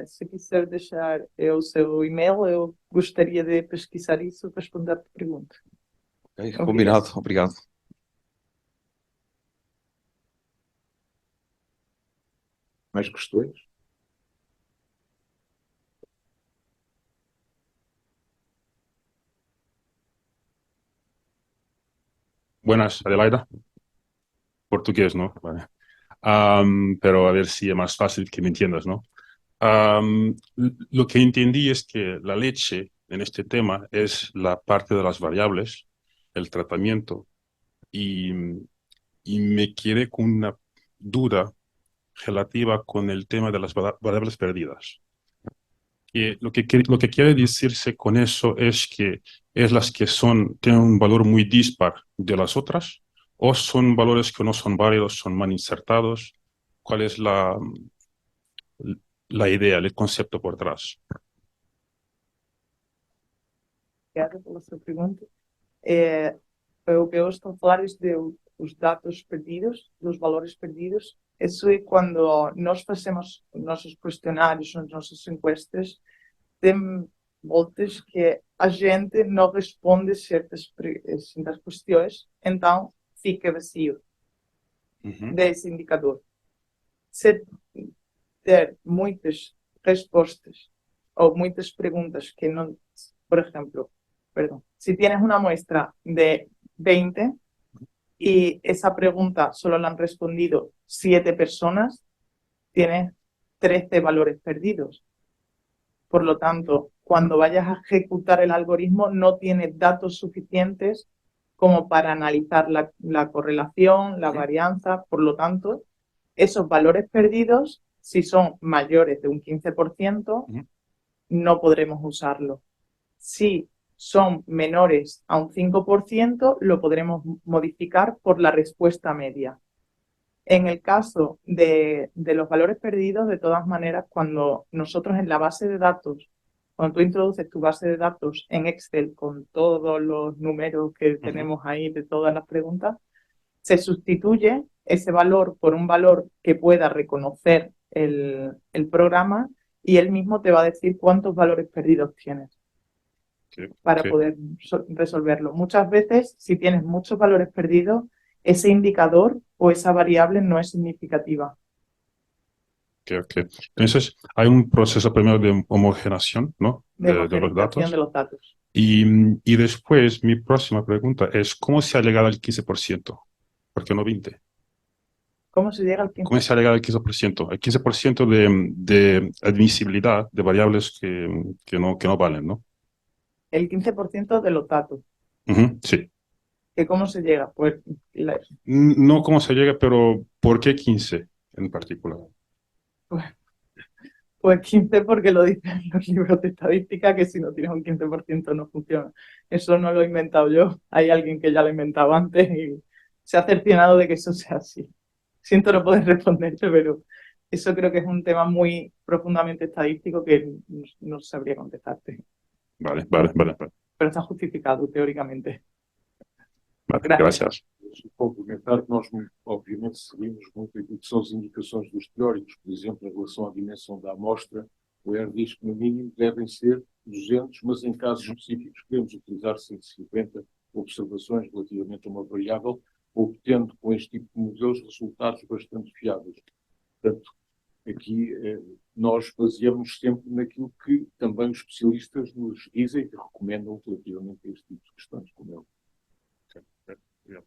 se quiser deixar o seu e-mail, eu gostaria de pesquisar isso e responder-te a pergunta. Ok, combinado, obrigado. Mais questões? Buenas, Adelaida. Portugués, ¿no? Vale. Pero a ver si es más fácil que me entiendas, ¿no? Lo que entendí es que la leche en este tema es la parte de las variables, el tratamiento, y, y me quedé con una duda relativa con el tema de las variables perdidas. Lo que quiere decirse con eso es que es las que tienen un valor muy dispar de las otras, o son valores que no son válidos, son mal insertados. ¿Cuál es la idea, el concepto por detrás? Obrigada pela sua pergunta. O que eu estou a falar dos dados perdidos, dos valores perdidos. Isso é quando nós fazemos os nossos questionários, as nossas encuestas, tem voltas que a gente não responde certas questões, então fica vazio desse indicador. Se ter muitas respostas ou muitas perguntas que não, por exemplo, si tienes una muestra de 20 y esa pregunta solo la han respondido 7 personas, tienes 13 valores perdidos. Por lo tanto, cuando vayas a ejecutar el algoritmo, no tienes datos suficientes como para analizar la correlación, la varianza. Por lo tanto, esos valores perdidos, si son mayores de un 15%, no podremos usarlo. Si son menores a un 5%, lo podremos modificar por la respuesta media. En el caso de los valores perdidos, de todas maneras, cuando nosotros en la base de datos, cuando tú introduces tu base de datos en Excel con todos los números que tenemos ahí de todas las preguntas, se sustituye ese valor por un valor que pueda reconocer el programa y él mismo te va a decir cuántos valores perdidos tienes. Para poder resolverlo. Muchas veces, si tienes muchos valores perdidos, ese indicador o esa variable no es significativa. Entonces, hay un proceso primero de homogeneación, ¿no? De los homogenización de los datos. Y después, mi próxima pregunta es, ¿cómo se ha llegado al 15%? ¿Por qué no 20%? ¿Cómo se llega al 15%? ¿Cómo se ha llegado al 15%? El 15% de admisibilidad de variables que no valen, ¿no? El 15% de los datos. Sí. ¿Que cómo se llega? Pues no cómo se llega, pero ¿por qué 15 en particular? Pues 15 porque lo dicen los libros de estadística, que si no tienes un 15% no funciona. Eso no lo he inventado yo. Hay alguien que ya lo ha inventado antes y se ha cerciorado de que eso sea así. Siento no poder responderte, pero eso creo que es un tema muy profundamente estadístico que no sabría contestarte. Vale. Pero está justificado teóricamente. Vale, gracias. Complementar que nós, obviamente, seguimos muito aquilo que são as indicações dos teóricos, por exemplo, em relação à dimensão da amostra, o R diz que no mínimo devem ser 200, mas em casos específicos podemos utilizar 150 observações relativamente a uma variável, obtendo com este tipo de modelos resultados bastante fiáveis. Portanto, aqui nós baseamos sempre naquilo que também os especialistas nos dizem e recomendam relativamente a este tipo de questões, como é. Obrigado.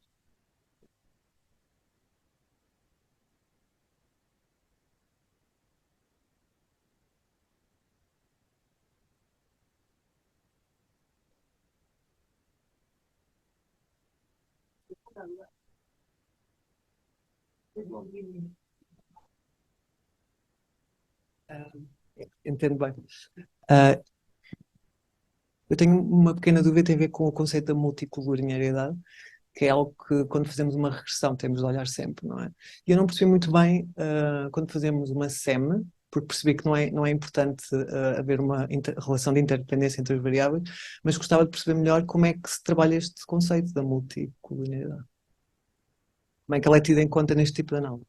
Entendo bem. Ah, eu tenho uma pequena dúvida, tem a ver com o conceito da multicolorialidade, que é algo que quando fazemos uma regressão temos de olhar sempre, não é? E eu não percebi muito bem quando fazemos uma SEM, porque percebi que não é importante haver uma relação de interdependência entre as variáveis, mas gostava de perceber melhor como é que se trabalha este conceito da multicolorialidade. Como é que ela é tida em conta neste tipo de análise?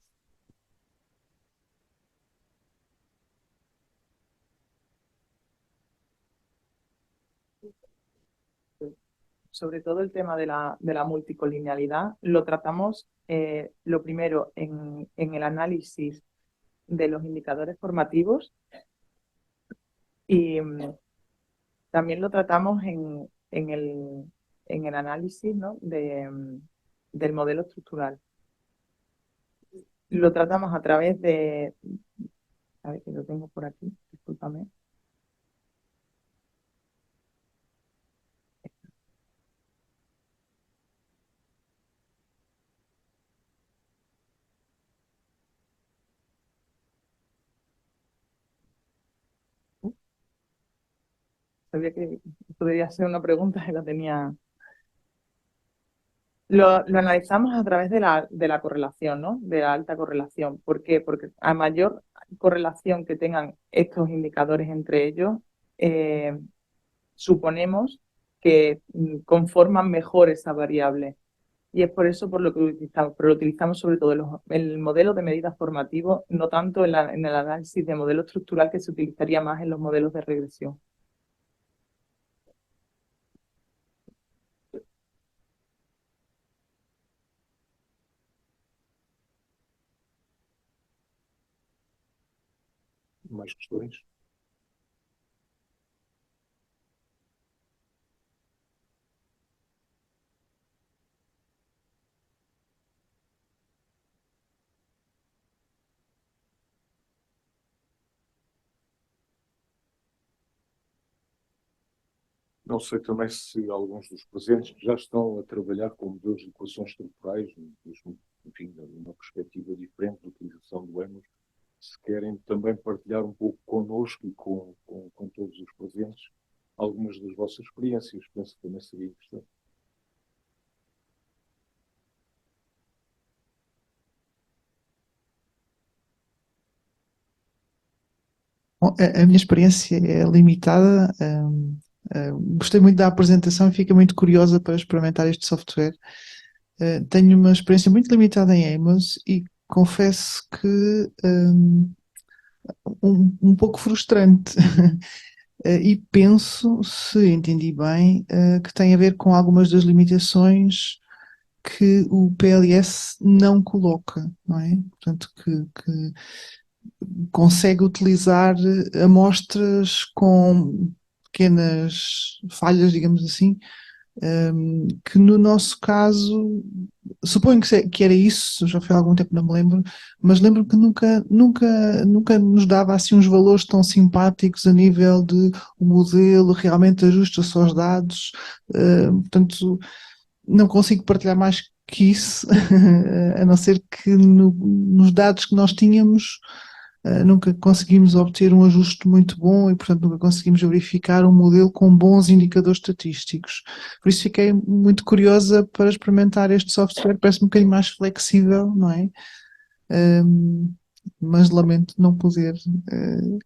Sobre todo el tema de la multicolinialidad, lo tratamos lo primero en el análisis de los indicadores formativos y también lo tratamos en el análisis, ¿no? Del modelo estructural. Lo tratamos a través de... A ver, que lo tengo por aquí, discúlpame. Sabía que podría ser una pregunta y la tenía... Lo analizamos a través de la correlación, ¿no? De la alta correlación. ¿Por qué? Porque a mayor correlación que tengan estos indicadores entre ellos, suponemos que conforman mejor esa variable. Y es por eso por lo que utilizamos, pero lo utilizamos sobre todo en el modelo de medidas formativo, no tanto en el análisis de modelo estructural que se utilizaría más en los modelos de regresión. Mais questões? Não sei também se alguns dos presentes já estão a trabalhar com modelos de equações temporais, mesmo, enfim, numa perspectiva diferente da utilização do EMOS, se querem também partilhar um pouco connosco e com todos os presentes algumas das vossas experiências. Penso que também seria interessante. Bom, a minha experiência é limitada. Gostei muito da apresentação e fico muito curiosa para experimentar este software. Tenho uma experiência muito limitada em Amos e confesso que um pouco frustrante. E penso, se entendi bem, que tem a ver com algumas das limitações que o PLS não coloca, não é? Portanto, que consegue utilizar amostras com pequenas falhas, digamos assim, que no nosso caso, suponho que era isso, já foi há algum tempo, não me lembro, mas lembro que nunca nos dava assim uns valores tão simpáticos a nível de o modelo realmente ajusta-se aos dados, portanto não consigo partilhar mais que isso, a não ser que nos dados que nós tínhamos nunca conseguimos obter um ajuste muito bom e, portanto, nunca conseguimos verificar um modelo com bons indicadores estatísticos. Por isso fiquei muito curiosa para experimentar este software, parece um bocadinho mais flexível, não é? Mas lamento não poder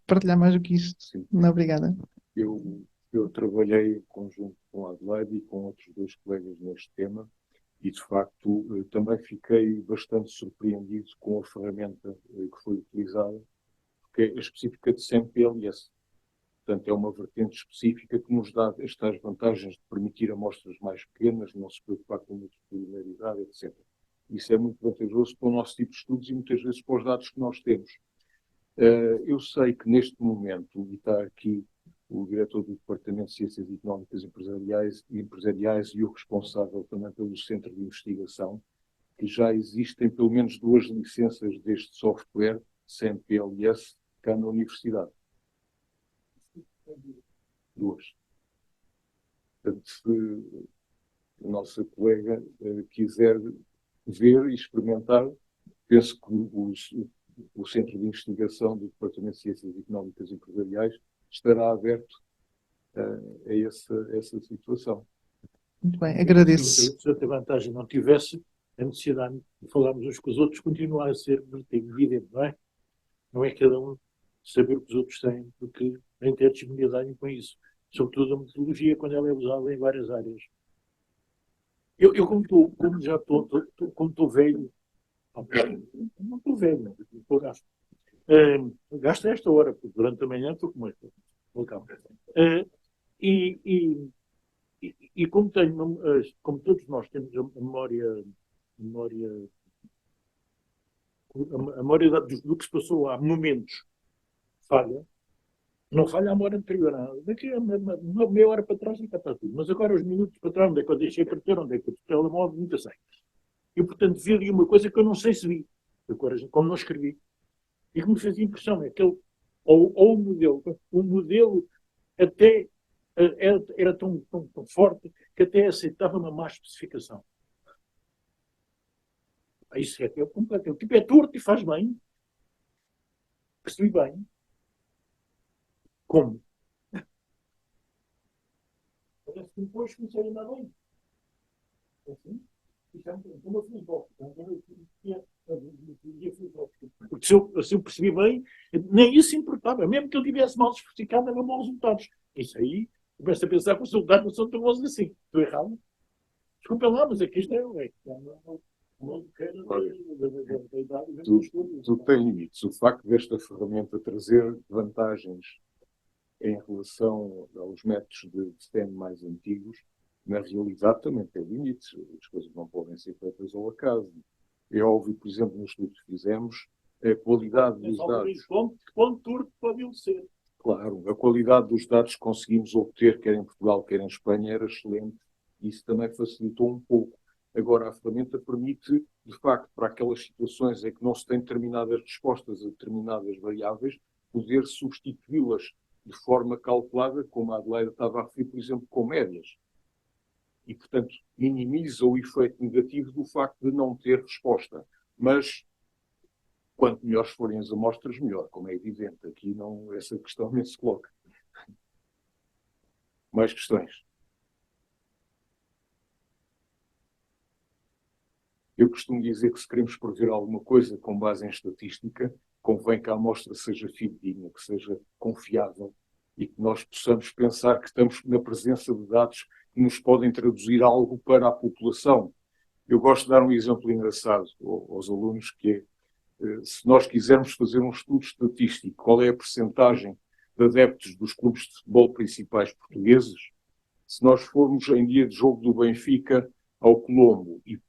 partilhar mais do que isto. Sim. Não, obrigada. Eu trabalhei em conjunto com a Adelaide e com outros dois colegas neste tema e, de facto, também fiquei bastante surpreendido com a ferramenta que foi utilizada, porque é específica de SEM-PLS. Portanto, é uma vertente específica que nos dá estas vantagens de permitir amostras mais pequenas, não se preocupar com multicolorialidade, etc. Isso é muito vantajoso para o nosso tipo de estudos e muitas vezes para os dados que nós temos. Eu sei que neste momento, e está aqui o diretor do Departamento de Ciências Económicas Empresariais e o responsável também pelo Centro de Investigação, que já existem pelo menos 2 licenças deste software CMPLS cá na Universidade. 2. Portanto, se a nossa colega quiser ver e experimentar, penso que o Centro de Investigação do Departamento de Ciências Económicas Empresariais estará aberto a essa situação. Muito bem, agradeço. Se a vantagem não tivesse, a necessidade de falarmos uns com os outros continua a ser evidente, não é? Não é cada um saber o que os outros têm, porque a interdisciplinaridade com isso. Sobretudo a metodologia, quando ela é usada em várias áreas. Eu como estou velho, não estou velho, estou gasto. Gasto a esta hora, porque durante a manhã estou com esta. E como tenho, como todos nós temos a memória do que se passou há momentos, falha. Não falha a memória anterior. Daqui a meia hora para trás está tudo. Mas agora os minutos para trás, onde é que eu deixei para ter, onde é que eu o telemóvel, nunca sei. E, portanto, vi ali uma coisa que eu não sei se vi. Agora, como não escrevi. E que me fez impressão é que ele, ou o modelo até era tão forte que até aceitava uma má especificação. Isso é completo. O tipo é torto e faz bem. Percebi bem. Como? Parece que depois comecei a andar bem. Assim? Como eu fiz golpe. Porque se eu percebi bem, nem isso importava. Mesmo que eu tivesse mal especificado, dava maus resultados. Isso aí, começo a pensar que os resultados não são tão bons assim. Estou errado? Desculpa lá, mas aqui isto é. Tudo tem limites. O facto desta ferramenta trazer vantagens em relação aos métodos de STEM mais antigos, na realidade também tem limites. As coisas não podem ser feitas ao acaso. É óbvio, por exemplo, no estudo que fizemos, a qualidade dos dados. Quão turco pode ele ser? Claro, a qualidade dos dados que conseguimos obter, quer em Portugal, quer em Espanha, era excelente. Isso também facilitou um pouco. Agora, a ferramenta permite, de facto, para aquelas situações em que não se tem determinadas respostas a determinadas variáveis, poder substituí-las de forma calculada, como a Adelaide estava a referir, por exemplo, com médias. E, portanto, minimiza o efeito negativo do facto de não ter resposta. Mas, quanto melhores forem as amostras, melhor, como é evidente. Aqui não, essa questão nem se coloca. Mais questões? Eu costumo dizer que se queremos prever alguma coisa com base em estatística, convém que a amostra seja fidedigna, que seja confiável e que nós possamos pensar que estamos na presença de dados que nos podem traduzir algo para a população. Eu gosto de dar um exemplo engraçado aos alunos, que é, se nós quisermos fazer um estudo estatístico, qual é a percentagem de adeptos dos clubes de futebol principais portugueses, se nós formos em dia de jogo do Benfica ao Colombo e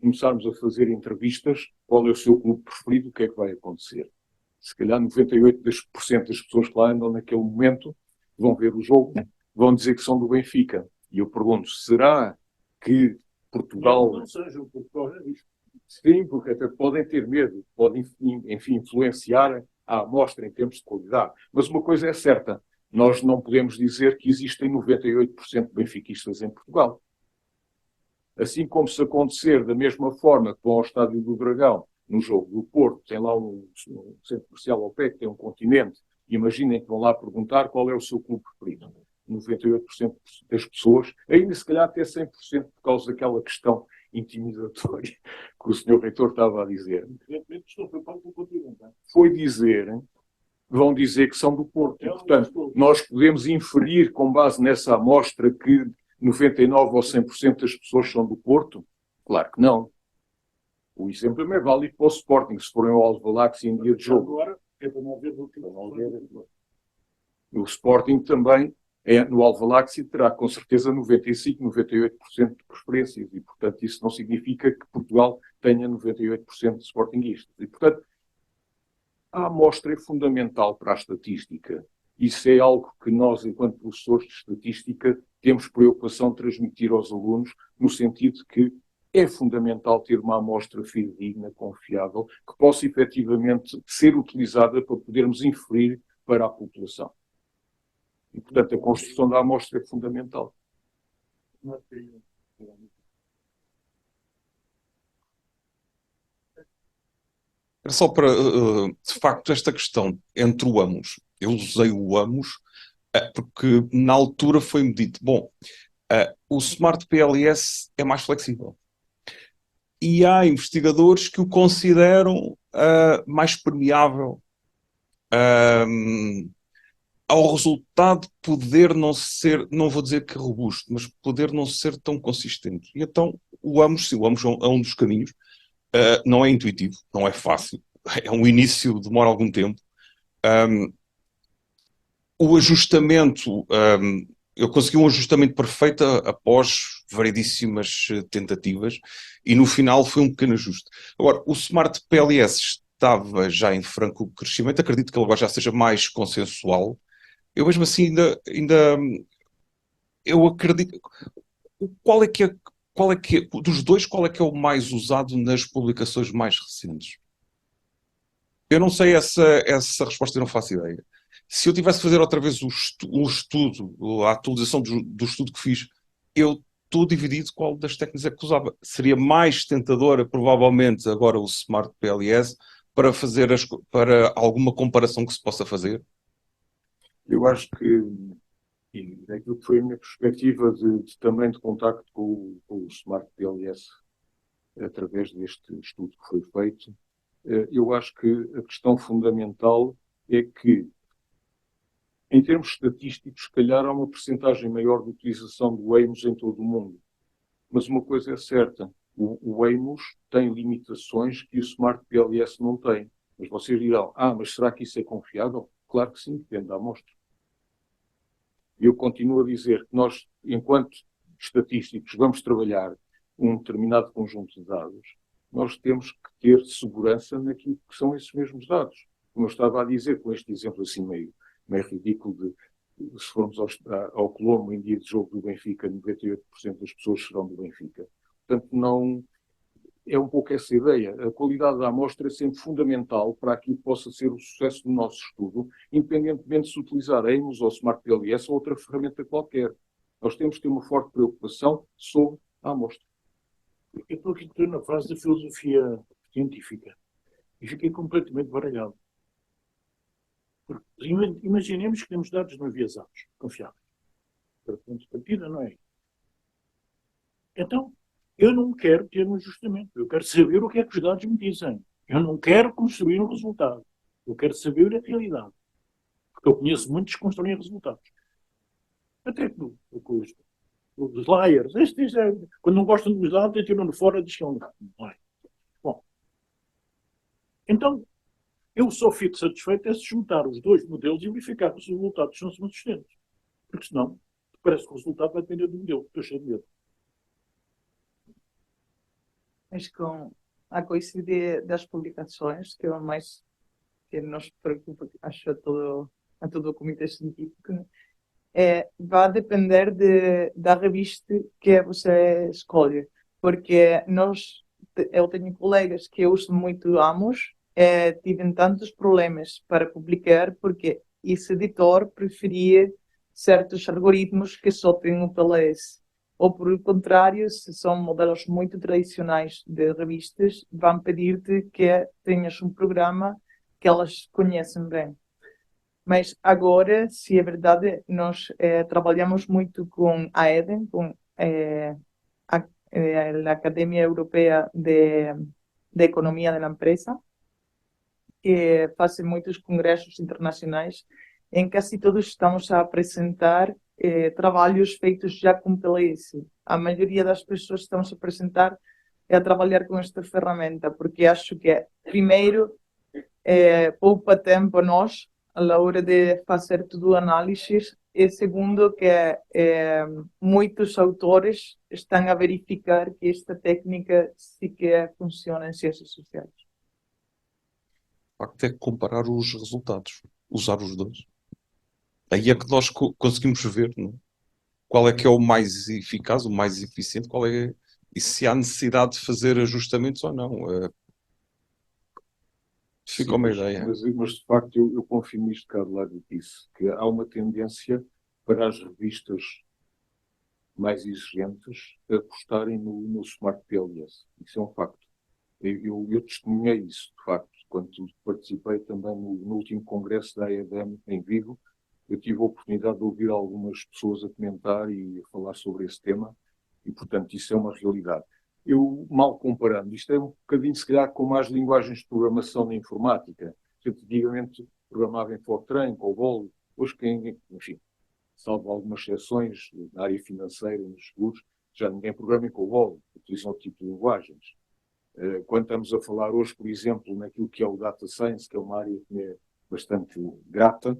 começarmos a fazer entrevistas, qual é o seu clube preferido, o que é que vai acontecer? Se calhar 98% das pessoas que lá andam naquele momento vão ver o jogo, vão dizer que são do Benfica. E eu pergunto, será que Portugal... Não seja por causa disto. Sim, porque até podem ter medo, podem, enfim, influenciar a amostra em termos de qualidade. Mas uma coisa é certa, nós não podemos dizer que existem 98% de benfiquistas em Portugal. Assim como se acontecer da mesma forma que vão ao Estádio do Dragão, no jogo do Porto, tem lá um centro comercial ao pé, que tem um continente, e imaginem que vão lá perguntar qual é o seu clube preferido. 98% das pessoas, ainda se calhar até 100% por causa daquela questão intimidatória que o Sr. Reitor estava a dizer. Foi dizer, vão dizer que são do Porto. E, portanto, nós podemos inferir com base nessa amostra que 99% ou 100% das pessoas são do Porto? Claro que não. O exemplo também é válido para o Sporting, se forem ao Alvalade em dia de jogo. Agora, é para não ver o Sporting também, no Alvalade, terá com certeza 95%, 98% de preferências. E, portanto, isso não significa que Portugal tenha 98% de sportinguistas. E, portanto, a amostra é fundamental para a estatística. Isso é algo que nós, enquanto professores de estatística, temos preocupação de transmitir aos alunos, no sentido de que é fundamental ter uma amostra fidedigna, confiável, que possa efetivamente ser utilizada para podermos inferir para a população. E, portanto, a construção da amostra é fundamental. Era só para, de facto, esta questão entre o AMOS. Eu usei o AMOS porque na altura foi-me dito, bom, o Smart PLS é mais flexível. E há investigadores que o consideram mais permeável ao resultado poder não ser, não vou dizer que robusto, mas poder não ser tão consistente. E então o AMOS, sim, o AMOS é um dos caminhos. Não é intuitivo, não é fácil. É um início, demora algum tempo. O ajustamento, eu consegui um ajustamento perfeito após variedíssimas tentativas e no final foi um pequeno ajuste. Agora, o Smart PLS estava já em franco crescimento, acredito que ele agora já seja mais consensual. Eu mesmo assim ainda eu acredito. Qual é que é, dos dois, qual é que é o mais usado nas publicações mais recentes? Eu não sei essa resposta, eu não faço ideia. Se eu tivesse de fazer outra vez um estudo, a atualização do estudo que fiz, eu estou dividido qual das técnicas é que usava. Seria mais tentadora, provavelmente, agora o Smart PLS, para fazer para alguma comparação que se possa fazer? Eu acho que, e daquilo que foi a minha perspectiva também de contacto com o Smart PLS, através deste estudo que foi feito, eu acho que a questão fundamental é que, em termos estatísticos, se calhar há uma percentagem maior de utilização do AMOS em todo o mundo. Mas uma coisa é certa, o AMOS tem limitações que o Smart PLS não tem. Mas vocês dirão, mas será que isso é confiável? Claro que sim, depende da amostra. Eu continuo a dizer que nós, enquanto estatísticos, vamos trabalhar um determinado conjunto de dados, nós temos que ter segurança naquilo que são esses mesmos dados. Como eu estava a dizer, com este exemplo assim meio ridículo se formos ao Colombo em dia de jogo do Benfica, 98% das pessoas serão do Benfica. Portanto, não é um pouco essa ideia. A qualidade da amostra é sempre fundamental para aquilo que possa ser o sucesso do nosso estudo, independentemente de se utilizar AMOS ou Smart PLS ou outra ferramenta qualquer. Nós temos que ter uma forte preocupação sobre a amostra. Eu estou aqui na fase da filosofia científica e fiquei completamente baralhado. Porque imaginemos que temos dados não enviesados, confiáveis. Para ponto de partida, não é? Então, eu não quero ter um ajustamento. Eu quero saber o que é que os dados me dizem. Eu não quero construir um resultado. Eu quero saber a realidade. Porque eu conheço muitos que constroem resultados. Até com os liars. Quando não gostam dos dados, atiram-no fora, diz que é um dado. Não é? Bom. Então, eu só fico satisfeito se juntar os dois modelos e verificar que os resultados são consistentes. Porque senão, parece que o resultado vai depender do modelo. Estou cheio de medo. Mas com a coincidir das publicações, que é o mais que nos preocupa, acho, a todo o comitê científico, vai depender da revista que você escolhe. Porque eu tenho colegas que usam muito AMOS, tive tantos problemas para publicar porque esse editor preferia certos algoritmos que só têm o PLS. Ou, por contrário, se são modelos muito tradicionais de revistas, vão pedir-te que tenhas um programa que elas conhecem bem. Mas agora, se é verdade, nós trabalhamos muito com a EDEN, com a Academia Europeia de Economia da Empresa, que fazem muitos congressos internacionais, em que quase todos estamos a apresentar trabalhos feitos já com PLS. A maioria das pessoas que estamos a apresentar a trabalhar com esta ferramenta, porque acho que, primeiro, poupa tempo a nós a la hora de fazer todo o análise. E segundo, que muitos autores estão a verificar que esta técnica sí que funciona em ciências sociais. O facto é comparar os resultados, usar os dois. Aí é que nós conseguimos ver, não é? Qual é que é o mais eficaz, o mais eficiente, qual é, e se há necessidade de fazer ajustamentos ou não. Fica Sim, uma mas, ideia. mas de facto eu confirmo isto que a Adelaide disse, que há uma tendência para as revistas mais exigentes apostarem no Smart PLS. Isso é um facto. Eu testemunhei isso, de facto, quando participei também no último congresso da AEDM em Vigo. Eu tive a oportunidade de ouvir algumas pessoas a comentar e a falar sobre esse tema e, portanto, isso é uma realidade. Eu, mal comparando, isto é um bocadinho, se calhar, como as linguagens de programação na informática. Antigamente programava em Fortran, COBOL, hoje quem, enfim, salvo algumas exceções na área financeira e nos seguros, já ninguém programa em COBOL, utilizam outro tipo de linguagens. Quando estamos a falar hoje, por exemplo, naquilo que é o Data Science, que é uma área que me é bastante grata,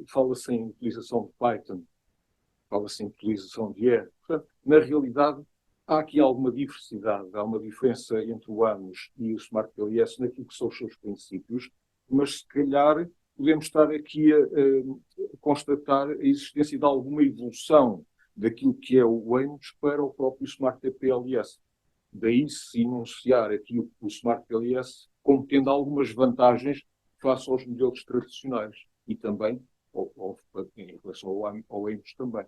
fala-se em utilização de Python, fala-se em utilização de R. Portanto, na realidade, há aqui alguma diversidade, há uma diferença entre o ANOS e o Smart PLS naquilo que são os seus princípios, mas se calhar podemos estar aqui a constatar a existência de alguma evolução daquilo que é o ANOS para o próprio Smart PLS. Daí se enunciar aqui o Smart PLS como tendo algumas vantagens face aos modelos tradicionais e também em relação ao ANOS também.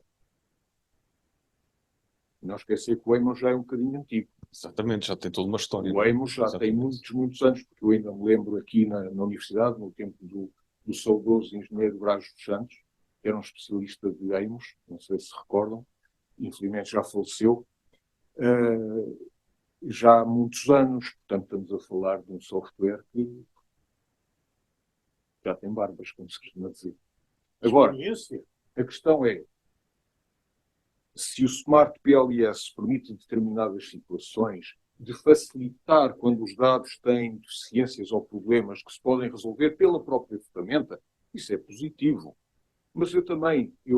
Não esquecer que o AMOS já é um bocadinho antigo. Exatamente, já tem toda uma história. O AMOS já tem Exatamente. muitos anos, porque eu ainda me lembro aqui na universidade, no tempo do saudoso engenheiro Braz dos Santos, que era um especialista de AMOS, não sei se recordam, infelizmente já faleceu, já há muitos anos, portanto estamos a falar de um software que já tem barbas, como se costuma dizer. Agora, a questão é, se o Smart PLS permite determinadas situações de facilitar quando os dados têm deficiências ou problemas que se podem resolver pela própria ferramenta, isso é positivo. Mas eu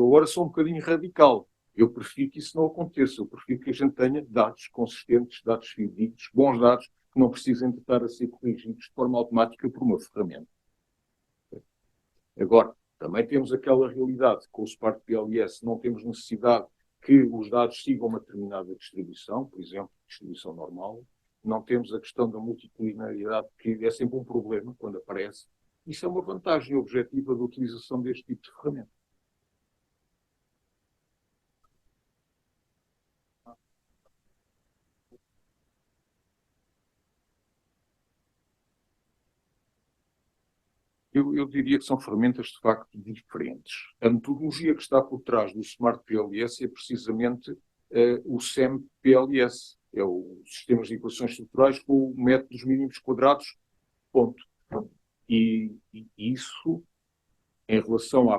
agora sou um bocadinho radical. Eu prefiro que isso não aconteça. Eu prefiro que a gente tenha dados consistentes, dados fidedignos, bons dados, que não precisem de estar a ser corrigidos de forma automática por uma ferramenta. Agora, também temos aquela realidade que com o Smart PLS não temos necessidade que os dados sigam uma determinada distribuição, por exemplo, distribuição normal. Não temos a questão da multicolinaridade, que é sempre um problema quando aparece. Isso é uma vantagem objetiva da utilização deste tipo de ferramenta. Eu diria que são ferramentas de facto diferentes. A metodologia que está por trás do Smart PLS é precisamente o SEM-PLS, é o Sistemas de Equações Estruturais com o método dos mínimos quadrados, ponto. E isso, em relação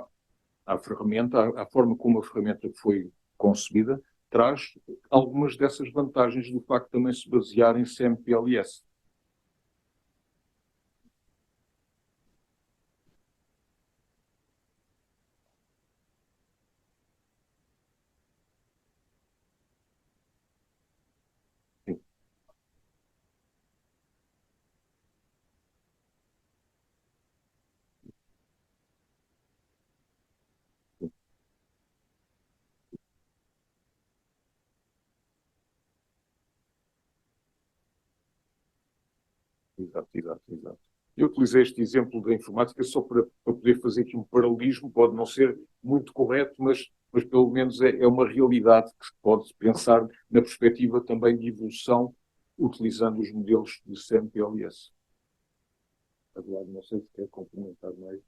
à ferramenta, à forma como a ferramenta foi concebida, traz algumas dessas vantagens do facto de também se basear em SEM-PLS. Exato. Eu utilizei este exemplo da informática só para poder fazer aqui um paralelismo, pode não ser muito correto, mas pelo menos é uma realidade que se pode pensar na perspectiva também de evolução utilizando os modelos de SEM-PLS. Eduardo, não sei se quer complementar mais.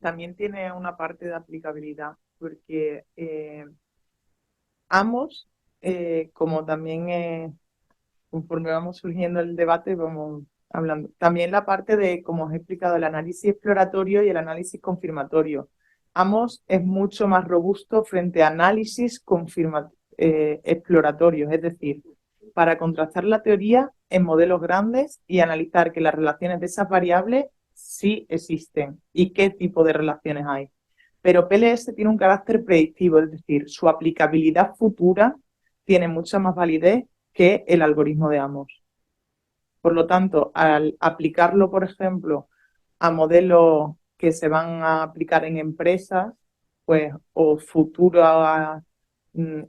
También tiene una parte de aplicabilidad, porque ambos, como también conforme vamos surgiendo el debate, vamos hablando. También la parte de, como os he explicado, el análisis exploratorio y el análisis confirmatorio. Ambos es mucho más robusto frente a análisis exploratorios, es decir, para contrastar la teoría en modelos grandes y analizar que las relaciones de esas variables sí existen y qué tipo de relaciones hay. Pero PLS tiene un carácter predictivo, es decir, su aplicabilidad futura tiene mucha más validez que el algoritmo de Amos. Por lo tanto, al aplicarlo, por ejemplo, a modelos que se van a aplicar en empresas, pues, o futuras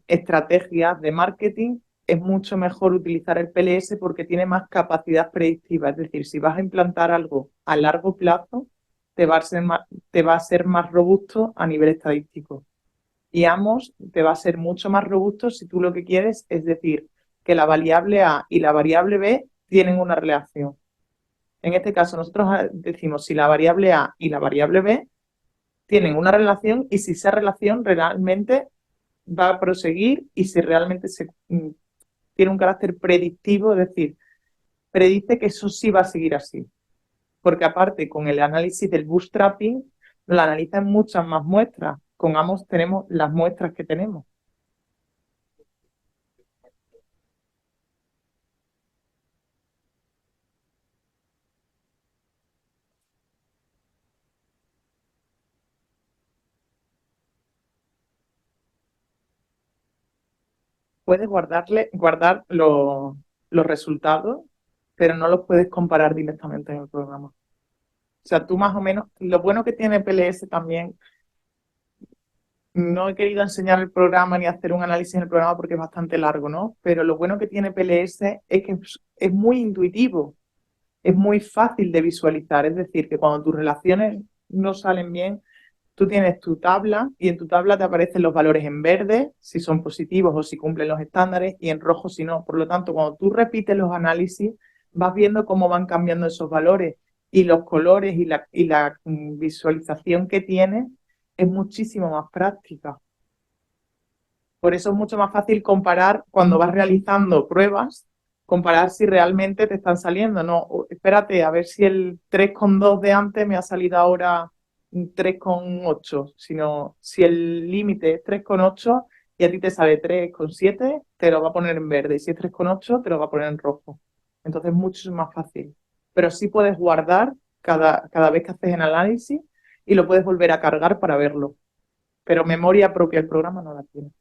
estrategias de marketing, es mucho mejor utilizar el PLS porque tiene más capacidad predictiva. Es decir, si vas a implantar algo a largo plazo, te va a ser más robusto a nivel estadístico. Y Amos te va a ser mucho más robusto si tú lo que quieres es decir que la variable A y la variable B tienen una relación. En este caso, nosotros decimos si la variable A y la variable B tienen una relación y si esa relación realmente va a proseguir y si realmente tiene un carácter predictivo, es decir, predice que eso sí va a seguir así. Porque aparte, con el análisis del bootstrapping, lo analizan muchas más muestras. Con Amos tenemos las muestras que tenemos. Puedes guardar los resultados, pero no los puedes comparar directamente en el programa. O sea, tú más o menos, lo bueno que tiene PLS también, no he querido enseñar el programa ni hacer un análisis en el programa porque es bastante largo, ¿no? Pero lo bueno que tiene PLS es que es muy intuitivo, es muy fácil de visualizar, es decir, que cuando tus relaciones no salen bien, tú tienes tu tabla y en tu tabla te aparecen los valores en verde, si son positivos o si cumplen los estándares, y en rojo si no. Por lo tanto, cuando tú repites los análisis, vas viendo cómo van cambiando esos valores y los colores y la visualización que tienes es muchísimo más práctica. Por eso es mucho más fácil comparar cuando vas realizando pruebas, comparar si realmente te están saliendo. No, espérate, a ver si el 3,2 de antes me ha salido ahora 3,8, sino si el límite es 3,8 y a ti te sale 3,7, te lo va a poner en verde. Y si es 3,8, te lo va a poner en rojo. Entonces es mucho más fácil. Pero sí puedes guardar cada vez que haces el análisis y lo puedes volver a cargar para verlo. Pero memoria propia el programa no la tiene.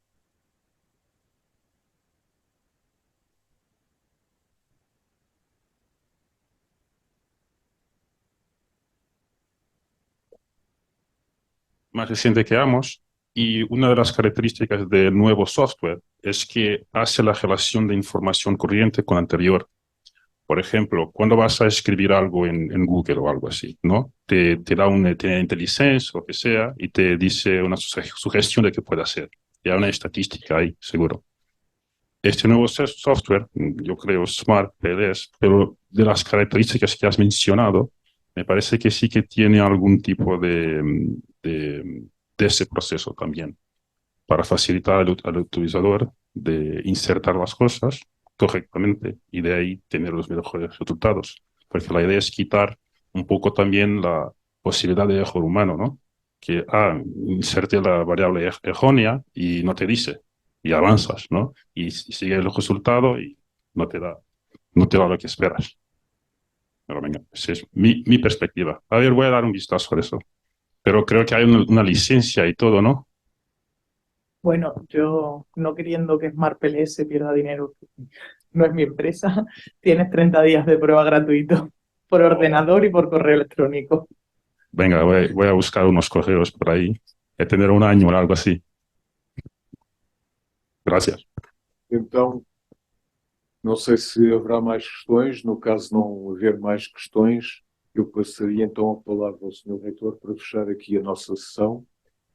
Más reciente que Amos, y una de las características del nuevo software es que hace la relación de información corriente con anterior. Por ejemplo, cuando vas a escribir algo en Google o algo así, ¿no? Te da una IntelliSense o lo que sea y te dice una sugestión de qué puede hacer. Y hay una estadística ahí, seguro. Este nuevo software, yo creo Smart PLS, pero de las características que has mencionado, me parece que sí que tiene algún tipo de ese proceso también, para facilitar al utilizador de insertar las cosas correctamente y de ahí tener los mejores resultados. Porque la idea es quitar un poco también la posibilidad de error humano, ¿no? Que, inserte la variable errónea y no te dice, y avanzas, ¿no? Y sigue el resultado y no te da lo que esperas. Pero venga, esa es mi perspectiva. A ver, voy a dar un vistazo a eso. Pero creo que hay una licencia y todo, ¿no? Bueno, yo no queriendo que Smart PLS pierda dinero, no es mi empresa, tienes 30 días de prueba gratuito por ordenador y por correo electrónico. Venga, voy a buscar unos correos por aí. É tener un año o algo así. Gracias. Então, não sei se haverá mais questões. No caso não haver mais questões, eu passaria então a palavra ao Sr. Reitor para fechar aqui a nossa sessão.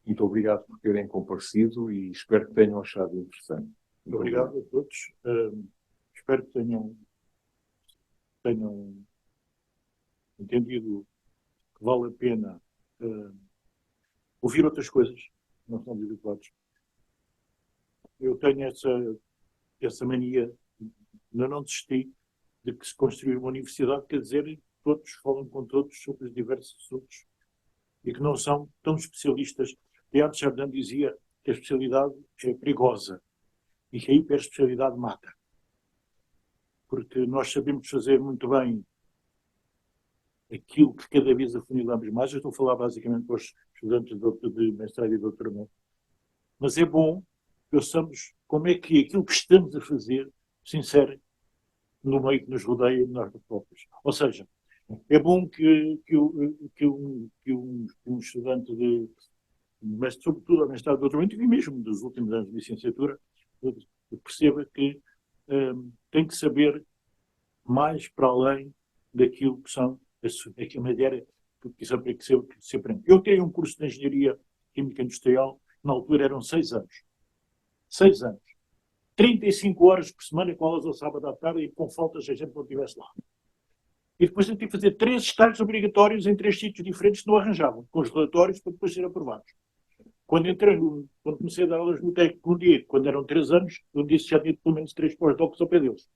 Muito obrigado por terem comparecido e espero que tenham achado interessante. Muito Obrigado a todos. Espero que tenham entendido que vale a pena ouvir outras coisas, não estão habituados. Eu tenho essa mania, ainda não desisti, de que se construir uma universidade quer dizer que todos falam com todos sobre os diversos assuntos e que não são tão especialistas. Teilhard de Chardin dizia que a especialidade é perigosa e que a hiperespecialidade mata. Porque nós sabemos fazer muito bem aquilo que cada vez afunilamos mais. Eu estou a falar basicamente para os estudantes de mestrado e doutoramento. Mas é bom que ouçamos como é que aquilo que estamos a fazer se insere no meio que nos rodeia e nós próprios. Ou seja, é bom que um estudante mas sobretudo a mestrado e doutoramento, e mesmo dos últimos anos de licenciatura, perceba que tem que saber mais para além daquilo que são a matéria que se aprende. Eu tenho um curso de Engenharia Química Industrial, na altura eram 6 anos. 6 anos. 35 horas por semana, com aulas ao sábado à tarde e com faltas se a gente não estivesse lá. E depois eu tive que fazer 3 estágios obrigatórios em 3 sítios diferentes que não arranjavam, com os relatórios para depois ser aprovados. Quando comecei a dar aulas no técnico um dia, quando eram 3 anos, eu disse que já tinha pelo menos 3 pós-docs ao pé deles.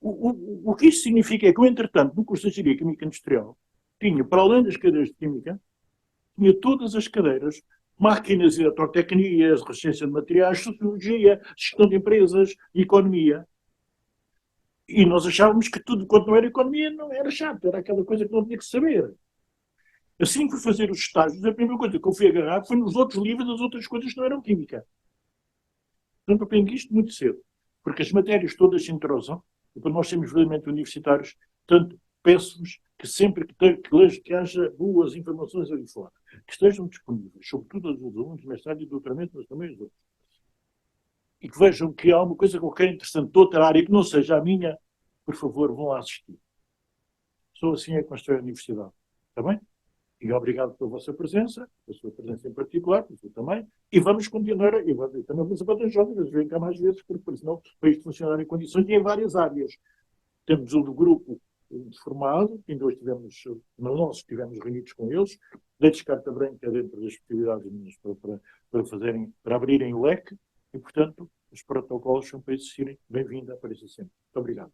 O que isso significa é que eu, entretanto, no curso de Engenharia Química Industrial, tinha, para além das cadeiras de Química, tinha todas as cadeiras, máquinas e eletrotecnias, resistência de materiais, sociologia, gestão de empresas, economia. E nós achávamos que tudo quanto não era economia não era chato, era aquela coisa que não tinha que saber. Assim que fui fazer os estágios, a primeira coisa que eu fui agarrar foi nos outros livros das outras coisas que não eram química. Portanto, eu aprendi isto muito cedo, porque as matérias todas se entrosam, e para nós sermos verdadeiramente universitários, portanto, peço-vos que sempre que haja boas informações ali fora, que estejam disponíveis, sobretudo aos alunos de mestrado e doutoramento, mas também os outros, e que vejam que há uma coisa qualquer interessante de outra área que não seja a minha, por favor, vão lá assistir. Só assim é que constrói a universidade. Está bem? E obrigado pela vossa presença, pela sua presença em particular, pela sua também, e vamos continuar, e também vamos a jovens, vêm cá mais vezes, porque senão para isto funcionar em condições e em várias áreas. Temos o do grupo formado, ainda hoje nós estivemos reunidos com eles, dei-lhes carta branca dentro das possibilidades minhas para abrirem o leque, e portanto os protocolos são para existirem. Bem-vindo, apareça sempre. Muito obrigado.